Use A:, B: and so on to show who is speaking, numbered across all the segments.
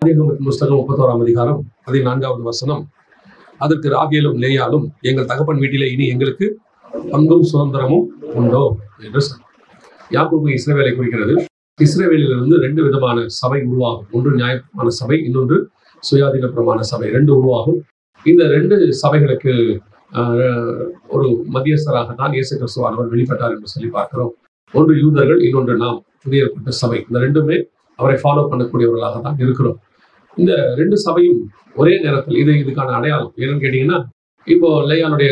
A: ஆதியாகமத்தின் புஸ்தகம் 31ஆம் அதிகாரம் 14வது வசனம். அதற்கு ராகேலும் லேயாலும், எங்கள் தகப்பன் வீட்டிலே இனி எங்களுக்கு பங்கும் சுதந்திரமும் உண்டோ என்று சொன்னார். யாக்கோபு இஸ்ரவேலை குறிக்கிறது. இஸ்ரவேலிலிருந்து 2 விதமான சபை உருவாகும். ஒன்று நியாயமான சபை, இன்னொன்று சுயாதீன பிரமாண சபை. 2 உருவாகும். இந்த 2 சபைகளுக்கு ஒரு மத்தியஸ்தராகத்தான் இயேசு கிறிஸ்துவானவர் வெளிப்பட்டார் என்று சொல்லி பார்க்கிறோம். ஒன்று யூதர்கள், இன்னொன்று நாம், புதிய ஏற்பட்ட சபை. இந்த 2மே அவரை ஃபாலோ பண்ணக்கூடியவர்களாக தான் இருக்கிறோம். இந்த 2 சபையும் ஒரே நேரத்தில் இதுக்கான அடையாளம் என்னன்னு கேட்டீங்கன்னா, இப்போ லேயானுடைய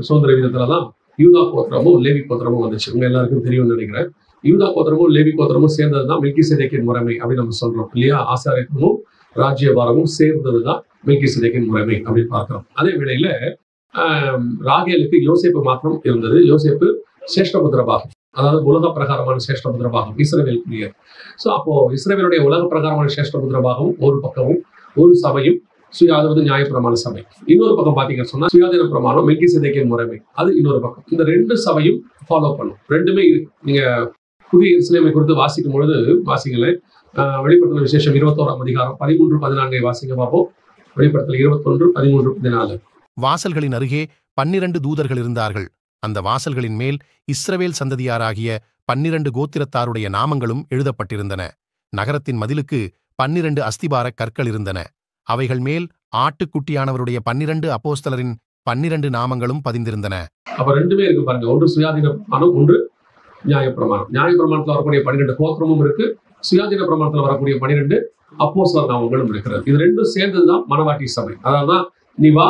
A: சுதந்திர விதத்துலதான் யூதா கோத்திரமும் லேவி கோத்திரமும் வந்துச்சு. உங்க எல்லாருக்கும் தெரியும்னு நினைக்கிறேன். யூதா கோத்திரமும் லேவி கோத்திரமும் சேர்ந்ததுதான் மெல்கிசேதேக்கின் முறைமை அப்படின்னு நம்ம சொல்றோம் இல்லையா? ஆசாரியத்துவமும் ராஜ்யபாரமும் சேர்ந்ததுதான் மெல்கிசேதேக்கின் முறைமை அப்படின்னு பார்க்கிறோம். அதே வேளையில ராகேலுக்கு யோசேப்பு மாத்திரம் இருந்தது. யோசேப்பு சேஷ்டபுத்திர பாகம், அதாவது உலக பிரகாரமான சேஷ்டபுத்திர பாகம், இஸ்ரவேலுக்குரிய. ஸோ அப்போ இஸ்ரவேலுடைய உலக பிரகாரமான சேஷ்டபுத்திர பாகம் ஒரு பக்கமும், ஒரு சபையும் அதாவது நியாயப்பிரமாண சபை. இன்னொரு பக்கம் பாத்தீங்கன்னு சொன்னா சுயாதீன பிரமாணம் மெல்கிசேதேக்கின் முறைமை, அது இன்னொரு பக்கம். இந்த 2 சபையும் ஃபாலோ பண்ணும். 2மே இருக்கு. நீங்க புதிய எருசலேமை குறித்து வாசிக்கும் பொழுது வாசிங்களேன். வெளிப்படுத்தல் விசேஷம் 21ஆம் அதிகாரம் 13-14 வாசிங்க பார்ப்போம். வெளிப்படுத்தல் 21, 13, 14.
B: வாசல்களின் அருகே 12 தூதர்கள் இருந்தார்கள். அந்த வாசல்களின் மேல் இஸ்ரவேல் சந்ததியாராகிய 12 கோத்திரத்தாருடைய நாமங்களும் எழுதப்பட்டிருந்தன. நகரத்தின் மதிலுக்கு 12 அஸ்திபார கற்கள் இருந்தன. அவைகள் மேல் ஆட்டுக்குட்டியானவருடைய 12 அப்போஸ்தலரின் 12 நாமங்களும் பதிந்திருந்தன.
A: அப்ப 2மே இருக்கு பாருங்க. ஒன்று சுயாதீன பிரமாணம், ஒன்று நியாயப்பிரமாணம். நியாயப்பிரமாணத்தில் வரக்கூடிய 12 கோத்திரமும் இருக்கு. சுயாதீன பிரமாணத்தில் வரக்கூடிய 12 அப்போஸ்தலர் நாமங்களும் இருக்கிறது. இது 2ம் சேர்ந்ததுதான் மனவாட்டி சபை. அதாவது நீ வா,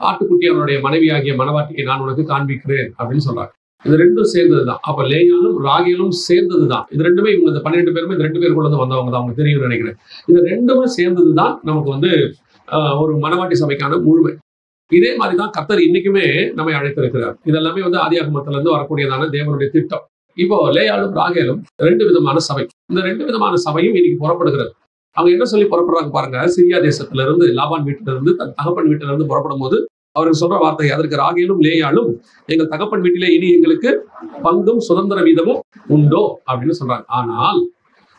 A: ஆட்டுக்குட்டியானுடைய மனைவியாகிய மனவாட்டியை நான் உனக்கு காண்பிக்கிறேன் அப்படின்னு சொல்றாங்க. இது 2ம் சேர்ந்ததுதான். அப்ப லேயாலும் ராகேலும் சேர்ந்ததுதான். இது 2மே இவங்க இந்த 12 பேருமே இந்த 2 பேருக்குள்ள வந்தவங்க தான். அவங்க தெரியும் நினைக்கிறேன். இது 2மே சேர்ந்ததுதான் நமக்கு ஒரு மனவாட்டி சபைக்கான முழுமை. இதே மாதிரிதான் கர்த்தர் இன்னைக்குமே நம்மை அழைத்திருக்கிறார். இதெல்லாமே ஆதியாகமத்துல இருந்து வரக்கூடியதான தேவனுடைய திட்டம். இப்போ லேயாலும் ராகேலும் 2 விதமான சபை. இந்த 2 விதமான சபையும் இன்னைக்கு புறப்படுகிறது. அவங்க என்ன சொல்லி புறப்படுறாங்க பாருங்க. சிரியா தேசத்துல இருந்து, லாபான் வீட்டில இருந்து, தன் தகப்பன் வீட்டில இருந்து புறப்படும் போது அவருக்கு சொல்ற வார்த்தை, அதற்கு ராகேலும் லேயாலும், எங்கள் தகப்பன் வீட்டிலே இனி எங்களுக்கு பங்கும் சுதந்திர வீதமும் உண்டோ அப்படின்னு சொல்றாங்க. ஆனால்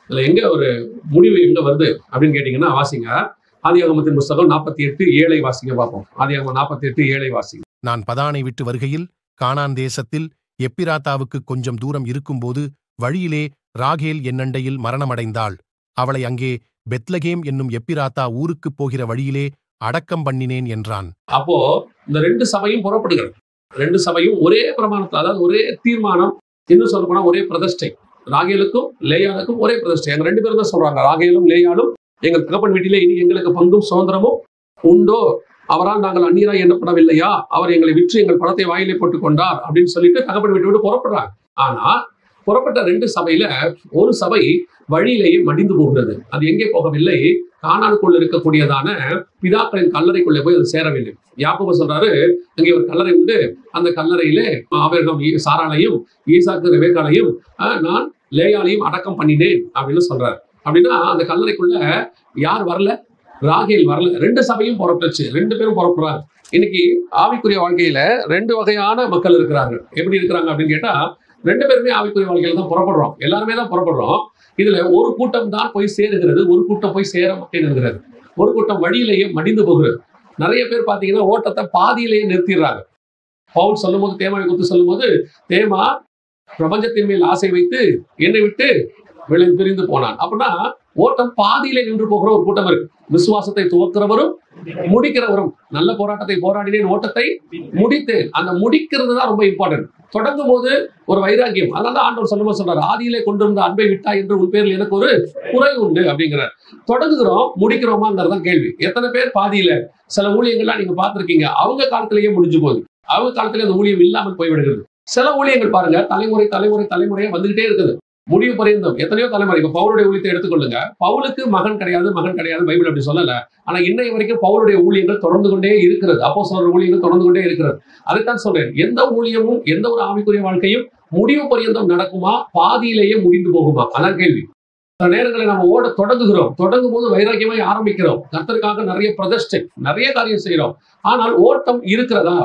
A: இதுல எங்க ஒரு முடிவு எங்க வருது அப்படின்னு கேட்டீங்கன்னா, வாசிங்க ஆதியாகமத்தின் புஸ்தகம் 48:7 வாசிங்க பார்ப்போம். ஆதியாகமம் 48:7 வாசிங்க.
B: நான் பதானை விட்டு வருகையில் கானான் தேசத்தில் எப்பிராத்தாவுக்கு கொஞ்சம் தூரம் இருக்கும்போது வழியிலே ராகேல் என்னண்டையில் மரணமடைந்தாள். அவளை அங்கே பெத்லகேம் என்னும் எப்பிராத்தா ஊருக்கு போகிற வழியிலே அடக்கம் பண்ணினேன் என்றான்.
A: அப்போ இந்த 2 சபையும் புறப்படுகிறது. 2 சபையும் ஒரே பிரமாணத்தில், அதாவது ஒரே தீர்மானம், இன்னும் சொல்ல போனா ஒரே பிரதிஷ்டை. ராகேலுக்கும் லேயாலுக்கும் ஒரே பிரதிஷ்டை. எங்க 2 பேரும் தான் சொல்றாங்க, ராகேலும் லேயாலும், எங்கள் தகப்பன் வீட்டிலே இனி எங்களுக்கு பங்கும் சுதந்திரமும் உண்டோ, அவரால் நாங்கள் அந்நியராய் எண்ணப்படவில்லையா, அவர் எங்களை விற்று எங்கள் பணத்தை வாயிலே போட்டுக் கொண்டார் அப்படின்னு சொல்லிட்டு தகப்பன் வீட்டை விட்டு புறப்படுறாங்க. ஆனா புறப்பட்ட 2 சபையில ஒரு சபை வழியிலேயே மடிந்து போகிறது. அது எங்கே போகவில்லை, கானானுக்குள்ள இருக்கக்கூடியதான பிதாக்களின் கல்லறைக்குள்ளே போய் அது சேரவில்லை. யாக்கோபு சொல்றாரு, அங்கே ஒரு கல்லறை உண்டு, அந்த கல்லறையிலே ஆபிரகாம் சாராளையும் ஈசாக்கு ரெபெக்காளையும் நான் லேயாலையும் அடக்கம் பண்ணினேன் அப்படின்னு சொல்றாரு. அப்படின்னா அந்த கல்லறைக்குள்ள யார் வரல? ராகேல் வரல. 2 சபையும் புறப்பட்டுச்சு. 2 பேரும் புறப்படுறாங்க. இன்னைக்கு ஆவிக்குரிய வாழ்க்கையில 2 வகையான மக்கள் இருக்கிறாங்க. எப்படி இருக்கிறாங்க அப்படின்னு கேட்டா, 2 பேருமே ஆவிக்குரிய வாழ்க்கையில தான் புறப்படுறோம். எல்லாருமே தான் புறப்படுறோம். இதுல ஒரு கூட்டம் தான் போய் சேருகிறது, ஒரு கூட்டம் போய் சேர மாட்டேங்கிறது. ஒரு கூட்டம் வழியிலேயே மடிந்து போகிறது. நிறைய பேர் பாத்தீங்கன்னா ஓட்டத்தை பாதியிலேயே நிறுத்திடுறாங்க. பவுல் சொல்லும் போது, தேமாவை குறித்து சொல்லும் போது, தேமா பிரபஞ்சத்தின் மேல் ஆசை வைத்து என்னை விட்டு பிரிந்து போனான். அப்படின்னா ஓட்டம் பாதியிலே நின்று போகிற ஒரு கூட்டம் இருக்கு. விசுவாசத்தை துவக்கிறவரும் முடிக்கிறவரும், நல்ல போராட்டத்தை போராடினேன், ஓட்டத்தை முடித்தேன். அந்த முடிக்கிறது தான் ரொம்ப இம்பார்ட்டன்ட். தொடங்கும் போது ஒரு வைராக்கியம். அதனால ஆண்டவர் சொல்லும்போது சொல்றாரு, ஆதியிலே கொண்டிருந்த அன்பை விட்டா என்று உன் பேரில் எனக்கு ஒரு குறை உண்டு அப்படிங்கிறார். தொடங்குகிறோம், முடிக்கிறோமாங்கிறதான் கேள்வி. எத்தனை பேர் பாதியில? சில ஊழியங்கள்லாம் நீங்க பார்த்திருக்கீங்க, அவங்க காலத்திலேயே முடிஞ்சு போகுது. அவங்க காலத்திலேயே அந்த ஊழியம் இல்லாமல் போய்விடுகிறது. சில ஊழியங்கள் பாருங்க, தலைமுறையா வந்துகிட்டே இருக்குது. முடிவு பரியந்தம் எத்தனையோ தலைமுறை. இப்ப பவுலுடைய ஊழியத்தை எடுத்துக்கொள்ளுங்க. பவுலுக்கு மகன் கிடையாது பைபிள் அப்படி சொல்லல. ஆனா இன்னைய வரைக்கும் பவுலுடைய ஊழியங்கள் தொடர்ந்து கொண்டே இருக்கிறது. அப்போஸ்தலர் ஊழியங்கள் தொடர்ந்து கொண்டே இருக்கிறது. அதைத்தான் சொல்றேன், எந்த ஊழியமும் எந்த ஒரு ஆவிக்குரிய வாழ்க்கையும் முடிவு பரியந்தம் நடக்குமா, பாதியிலேயே முடிந்து போகுமா? அதான் கேள்வி. சில நேரங்களை நம்ம ஓட தொடங்கும் போது வைராக்கியமாய் ஆரம்பிக்கிறோம். கர்த்தருக்காக நிறைய பிரதிஷ்டை, நிறைய காரியம் செய்யறோம். ஆனால் ஓட்டம் இருக்கிறதா,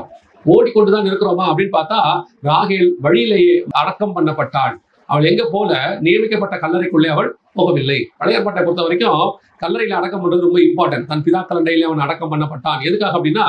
A: ஓடிக்கொண்டுதான் இருக்கிறோமா அப்படின்னு பார்த்தா, ராகேல் வழியிலேயே அடக்கம் பண்ணப்பட்டாள். அவள் எங்க போல, நியமிக்கப்பட்ட கல்லறைக்குள்ளே அவள் போகவில்லை. பழைய ஏற்பாட்டை பொறுத்த வரைக்கும் கல்லறையில அடக்கம் பண்றது ரொம்ப இம்பார்ட்டன்ட். தன் பிதாக்கள் அண்டையிலே அவன் அடக்கம் பண்ணப்பட்டான். எதுக்காக அப்படின்னா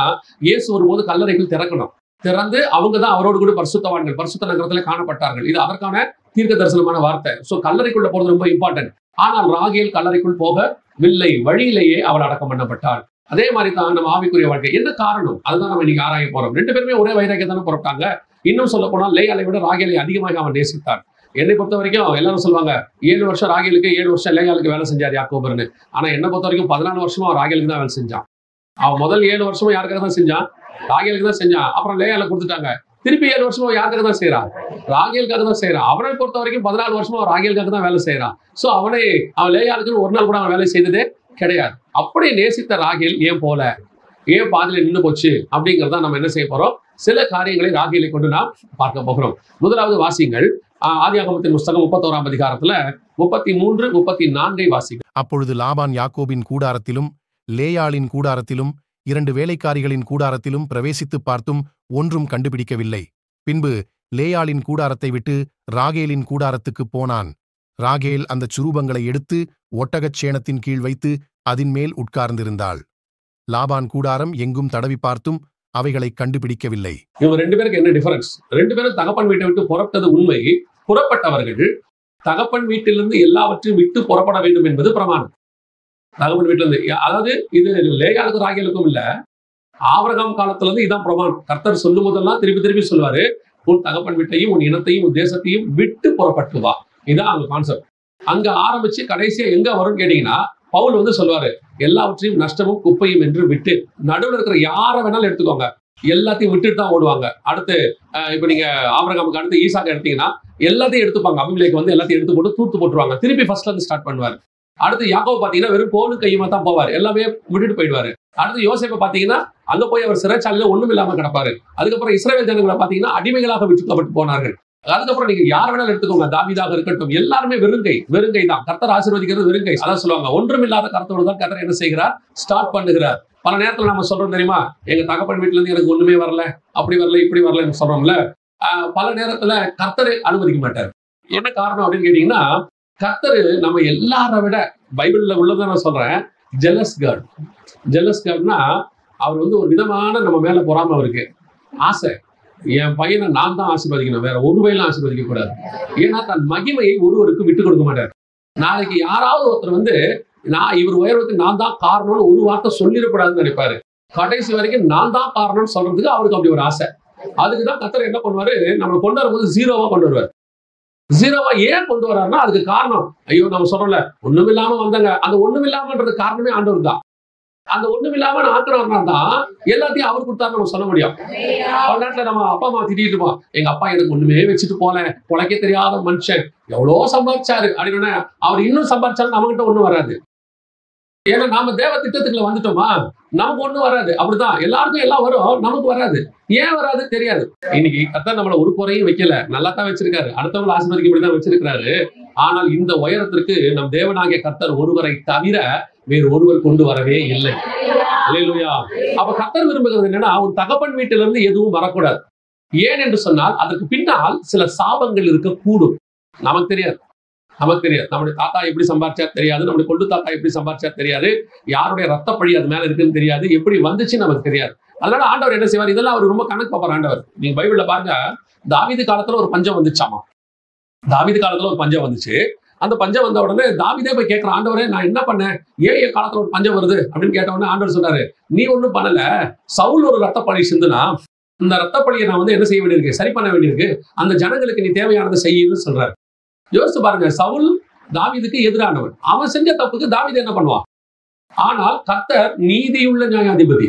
A: இயேசு வரும்போது கல்லறைகள் திறக்கணும். திறந்து அவங்க தான் அவரோடு கூட பரிசுத்தவான்கள், பரிசுத்த நகரத்துல காணப்பட்டார்கள். இது அதற்கான தீர்க்க தரிசனமான வார்த்தை. சோ கல்லறைக்குள்ள போறது ரொம்ப இம்பார்ட்டன்ட். ஆனால் ராகேல் கல்லறைக்குள் போகவில்லை, வழியிலேயே அவள் அடக்கம் பண்ணப்பட்டாள். அதே மாதிரி தான் நம்ம ஆவிக்குரிய வாழ்க்கை. என்ன காரணம்? அதுதான் நம்ம இன்னைக்கு ஆராய போறோம். ரெண்டு பேருமே ஒரே வைராக்கியம் தானே புறப்பட்டாங்க. இன்னும் சொல்ல போனால் லேயாளை விட ராகேலை அதிகமாக அவன் நேசித்தான். என்னை பொறுத்த வரைக்கும் எல்லாரும் சொல்லுவாங்க 7 வருஷம் ராகேலுக்கு 7 வருஷம் லேயாளுக்கு வேலை செஞ்சார் யாக்கோபர்னு. ஆனா என்ன பொறுத்த வரைக்கும் 14 வருஷமா அவன் ராகேலுக்கு தான் வேலை செஞ்சான். அவன் முதல் 7 வருஷமும் யாருக்காக தான் செஞ்சான்? ராகேலுக்கு தான் செஞ்சான். அப்புறம் லேயாளை கொடுத்துட்டாங்க. திருப்பி 7 வருஷமா யாருக்காக தான் செய்யறான்? ராகேலுக்காக தான் செய்யறான். அவனை பொறுத்த வரைக்கும் 14 வருஷமா அவன் ராகேலுக்காக தான் வேலை செய்யறான். சோ அவன் லேயாளுக்கு ஒரு நாள் கூட அவன் வேலை செய்ததே கிடையாது. அப்படி நேசித்த ராகேல் ஏன் போல, ஏன் பாதியில நின்று போச்சு அப்படிங்கிறத நம்ம என்ன செய்ய போறோம்? சில காரியங்களை ராகேலை கொண்டு நாம் பார்க்க போகிறோம். முதலாவது வாசிங்கள் ஆதியாகமத்தின் புஸ்தகம் 31ஆம் அதிகாரத்துல 33, 34 வாசிங்கள்.
B: அப்பொழுது லாபான் யாக்கோபின் கூடாரத்திலும் லேயாளின் கூடாரத்திலும் 2 வேலைக்காரிகளின் கூடாரத்திலும் பிரவேசித்துப் பார்த்தும் ஒன்றும் கண்டுபிடிக்கவில்லை. பின்பு லேயாளின் கூடாரத்தை விட்டு ராகேலின் கூடாரத்துக்குப் போனான். ராகேல் அந்தச் சுரூபங்களை எடுத்து ஒட்டகச் சேணத்தின் கீழ் வைத்து அதின் மேல் உட்கார்ந்திருந்தாள். லாபான் கூடாரம் எங்கும் தடவி பார்த்தும் அவைகளை கண்டுபிடிக்கவில்லை.
A: இவங்க ரெண்டு பேருக்கு என்ன டிஃபரன்ஸ்? ரெண்டு பேரும் தகப்பன் வீட்டை விட்டு புறப்பட்டது உண்மை. புறப்பட்டவர்கள் தகப்பன் வீட்டிலிருந்து எல்லாவற்றையும் விட்டு புறப்பட வேண்டும் என்பது பிரமாணம். தகப்பன் வீட்டில இருந்து, அதாவது இது லேயாளுக்கும் ராகேலுக்கும் இல்ல, ஆபிரகாம் காலத்துல இருந்து இதான் பிரமாணம். கர்த்தர் சொல்லும் போதெல்லாம் திருப்பி திருப்பி சொல்லுவாரு, உன் தகப்பன் வீட்டையும் உன் இனத்தையும் உன் தேசத்தையும் விட்டு புறப்பட்டு வா. இதான் அவங்க கான்செப்ட். அங்க ஆரம்பிச்சு கடைசியா எங்க வரும்னு கேட்டீங்கன்னா பவுல் வந்து சொல்லுவாரு, எல்லாவற்றையும் நஷ்டமும் குப்பையும் என்று விட்டு. நடுவில் இருக்கிற யாரை வேணாலும் எடுத்துக்கோங்க, எல்லாத்தையும் விட்டுட்டு தான் ஓடுவாங்க. அடுத்து இப்ப நீங்க ஆபிரகாமுக்கு அடுத்து ஈசாக்கு எடுத்தீங்கன்னா எல்லாத்தையும் எடுத்துப்பாங்க. அபிமெலேக்கு வந்து எல்லாத்தையும் எடுத்து போட்டு தூத்து போட்டுருவாங்க. திருப்பி ஃபர்ஸ்ட்ல இருந்து ஸ்டார்ட் பண்ணுவாரு. அடுத்து யாக்கோபு பாத்தீங்கன்னா வெறும் கோலும் கையுமா தான் போவார், எல்லாமே விட்டுட்டு போயிடுவாரு. அடுத்து யோசேப்பை பாத்தீங்கன்னா அங்க போய் அவர் சிறைச்சாலையில ஒண்ணும் இல்லாம கிடப்பாரு. அதுக்கப்புறம் இஸ்ரவேல் ஜனங்களை பாத்தீங்கன்னா அடிமைகளாக விட்டுக்கப்பட்டு போனார்கள். அதுக்கப்புறம் நீங்க யார் வேணாலும் எடுத்துக்கோங்க, தாவீதாக இருக்கட்டும், எல்லாருமே வெறுங்கை தான். கர்த்தர் ஆசீர்வதிக்கிறது வெறுங்கை. அதான் சொல்லுவாங்க, ஒன்றுமில்லாத கர்த்தரோடு தான் கர்த்தர் என்ன செய்கிறார்? ஸ்டார்ட் பண்ணுகிறார். பல நேரத்துல நம்ம சொல்றோம் தெரியுமா, எங்க தகப்பன் வீட்டுல இருந்து எனக்கு ஒண்ணுமே வரல, அப்படி வரல, இப்படி வரலன்னு சொல்றோம்ல. பல நேரத்துல கர்த்தரை அனுமதிக்க மாட்டார். என்ன காரணம் அப்படின்னு கேட்டீங்கன்னா, கர்த்தர் நம்ம எல்லாரை விட, பைபிள்ல உள்ளதை நான் சொல்றேன், ஜெலஸ் காட்னா அவர் வந்து ஒரு விதமான நம்ம மேல பொறாம அவருக்கு ஆசை. என் பையனை நான் தான் ஆசீர்வதிக்கணும், வேற ஒரு வயலும் ஆசீர்வதிக்க கூடாது. ஏன்னா தன் மகிமையை ஒருவருக்கு விட்டு கொடுக்க மாட்டார். நாளைக்கு யாராவது ஒருத்தர் வந்து இவர் உயர்வுக்கு நான் தான் காரணம்னு ஒரு வார்த்தை சொல்லிடக்கூடாதுன்னு நினைப்பாரு. கடைசி வரைக்கும் நான் தான் காரணம்னு சொல்றதுக்கு அவருக்கு அப்படி ஒரு ஆசை. அதுக்குதான் கர்த்தர் என்ன பண்ணுவாரு, நம்மளை கொண்டு வரும்போது ஜீரோவா கொண்டு வருவார். ஜீரோவா ஏன் கொண்டு வர்றாருன்னா அதுக்கு காரணம், ஐயோ நம்ம சொல்றோம்ல ஒண்ணுமில்லாம வந்தாங்க, அந்த ஒண்ணுமில்லாமன்றது காரணமே ஆண்டவர் தான். அந்த ஒண்ணுமில்லாம ஆக்குறவர்னா தான் எல்லாத்தையும் அவர் கொடுத்தாரு நம்ம சொல்ல முடியும். பல நேரத்துல நம்ம அப்பா அம்மா திட்டிட்டு இருப்போம், எங்க அப்பா எனக்கு ஒண்ணுமே வச்சுட்டு போல, உழைக்க தெரியாத மனுஷன், எவ்வளோ சம்பாதிச்சாரு அப்படின்னு. அவர் இன்னும் சம்பாதிச்சாலும் நம்மகிட்ட ஒண்ணும் வராது. ஏன்னா நாம தேவ திட்டத்துக்குள்ள வந்துட்டோமா, நமக்கு ஒண்ணும் வராது. அப்படிதான் எல்லாருக்கும் எல்லாம் வரும், நமக்கு வராது. ஏன் வராது தெரியாது. இன்னைக்கு கர்த்தர் நம்மள ஒரு குறையும் வைக்கல, நல்லா தான் வச்சிருக்காரு, அடுத்தவங்களை ஆசீர்வதிக்கப்படிதான் வச்சிருக்காரு. ஆனால் இந்த உயரத்திற்கு நம் தேவனாகிய கர்த்தர் ஒருவரை தவிர வேறு ஒருவர் கொண்டு வரவே இல்லை. அல்லேலூயா. அப்ப கர்த்தர் விரும்புகிறது என்னன்னா, ஒரு தகப்பன் வீட்டில இருந்து எதுவும் வரக்கூடாது. ஏன் என்று சொன்னால் அதற்கு பின்னால் சில சாபங்கள் இருக்கக்கூடும். நமக்கு தெரியாது. நம்முடைய தாத்தா எப்படி சம்பாரிச்சா தெரியாது, நம்முடைய கொண்டு தாத்தா எப்படி சம்பாரிச்சா தெரியாது, யாருடைய ரத்தப்பழி அது மேல இருக்குன்னு தெரியாது, எப்படி வந்துச்சு நமக்கு தெரியாது. அதனால ஆண்டவர் என்ன செய்வார், இதெல்லாம் அவர் ரொம்ப கணக்கு பார்ப்பார் ஆண்டவர். நீங்க பைபிள்ல பாருங்க, தாவீது காலத்துல ஒரு பஞ்சம் வந்துச்சாமா. தாவீது காலத்துல ஒரு பஞ்சம் வந்துச்சு. அந்த பஞ்சம் வந்த உடனே தாவீதே போய் கேட்கிற, ஆண்டவரே நான் என்ன பண்ணேன், ஏன் என் காலத்துல ஒரு பஞ்சம் வருது அப்படின்னு கேட்ட உடனே ஆண்டவர் சொன்னாரு, நீ ஒண்ணும் பண்ணல, சவுல் ஒரு ரத்தப்பழி சிந்துனா இந்த ரத்தப்பழியை நான் வந்து என்ன செய்ய வேண்டியிருக்கு, சரி பண்ண வேண்டியிருக்கு, அந்த ஜனங்களுக்கு நீ தேவையானதை செய்யுன்னு சொல்றாரு. யோசிச்சு பாருங்க, சவுல் தாவீதுக்கு எதிரானவன், அவன் செஞ்ச தப்புக்கு தாவீது என்ன பண்ணுவான்? ஆனால் கர்த்தர் நீதியுள்ள நியாயாதிபதி.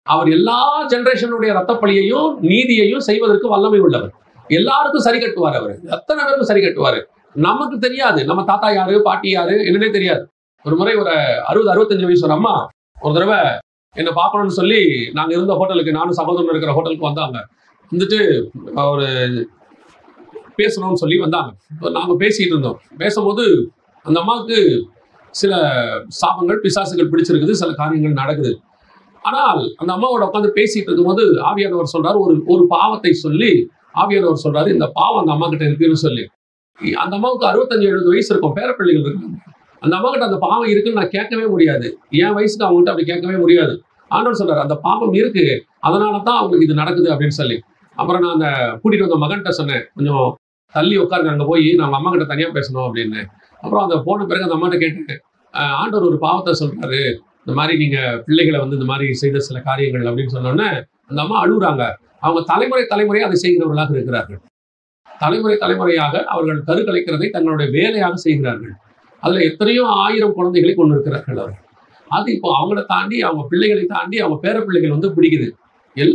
A: அவர் எல்லா ஜெனரேஷனுடைய ரத்தப்பழியையும் நீதியையும் செய்வதற்கு வல்லமை உள்ளவர். எல்லாருக்கும் சரி கட்டுவார். அவர் எத்தனை பேருக்கும் சரி கட்டுவாரு. நமக்கு தெரியாது, நம்ம தாத்தா யாரு பாட்டி யாரு என்னன்னே தெரியாது. ஒரு முறை ஒரு 60-65 வயசு ஒரு அம்மா ஒரு தடவை என்ன பார்க்கணும்னு சொல்லி நாங்க இருந்த ஹோட்டலுக்கு, நானும் சகோதரன் இருக்கிற ஹோட்டலுக்கு வந்தாங்க. வந்துட்டு ஒரு பேசணும்னு சொல்லி வந்தாங்க. நாங்க பேசிட்டு இருந்தோம். பேசும்போது அந்த அம்மாவுக்கு சில சாபங்கள் பிசாசுகள் பிடிச்சிருக்குது, சில காரியங்கள் நடக்குது. ஆனால் அந்த அம்மாவோட உட்காந்து பேசிட்டு இருக்கும்போது ஆவியானவர் சொல்றாரு, ஒரு பாவத்தை சொல்லி ஆவியானவர் சொல்றாரு, இந்த பாவம் அந்த அம்மா கிட்ட இருக்குன்னு சொல்லி. அந்த அம்மாவுக்கு 65-70 வயசு இருக்கும், பேரப்பிள்ளைகள் இருக்காங்க. அந்த அம்மா கிட்ட அந்த பாவம் இருக்குன்னு நான் கேட்கவே முடியாது. என் வயசுக்கு அவங்ககிட்ட அப்படி கேட்கவே முடியாது. ஆண்டவர் சொல்றாரு, அந்த பாவம் இருக்கு, அதனாலதான் அவங்களுக்கு இது நடக்குது அப்படின்னு சொல்லி. அப்புறம் நான் அந்த கூட்டிட்டு வந்த மகன்கிட்ட சொன்னேன், கொஞ்சம் தள்ளி உட்காருங்க, அங்க போய் நாங்க அம்மா கிட்ட தனியா பேசணும் அப்படின்னு. அப்புறம் அந்த போன பிறகு அந்த அம்மாட்ட கேட்டேன், ஆண்டவர் ஒரு பாவத்தை சொல்றாரு, இந்த மாதிரி நீங்க பிள்ளைகளை வந்து இந்த மாதிரி செய்த சில காரியங்கள் அப்படின்னு சொன்னோன்னே அந்த அம்மா அழுகுறாங்க. அவங்க தலைமுறையா அதை செய்கிறவர்களாக இருக்கிறார்கள். தலைமுறையாக அவர்கள் கருக்கலைக்கிறதை தங்களுடைய வேலையாக செய்கிறார்கள். அதுல எத்தனையோ 1000 குழந்தைகளை கொண்டு இருக்கிறார்கள் அவர்கள். அது இப்போ அவங்கள தாண்டி, அவங்க பிள்ளைகளை தாண்டி அவங்க பேர பிள்ளைகள் வந்து பிடிக்குது.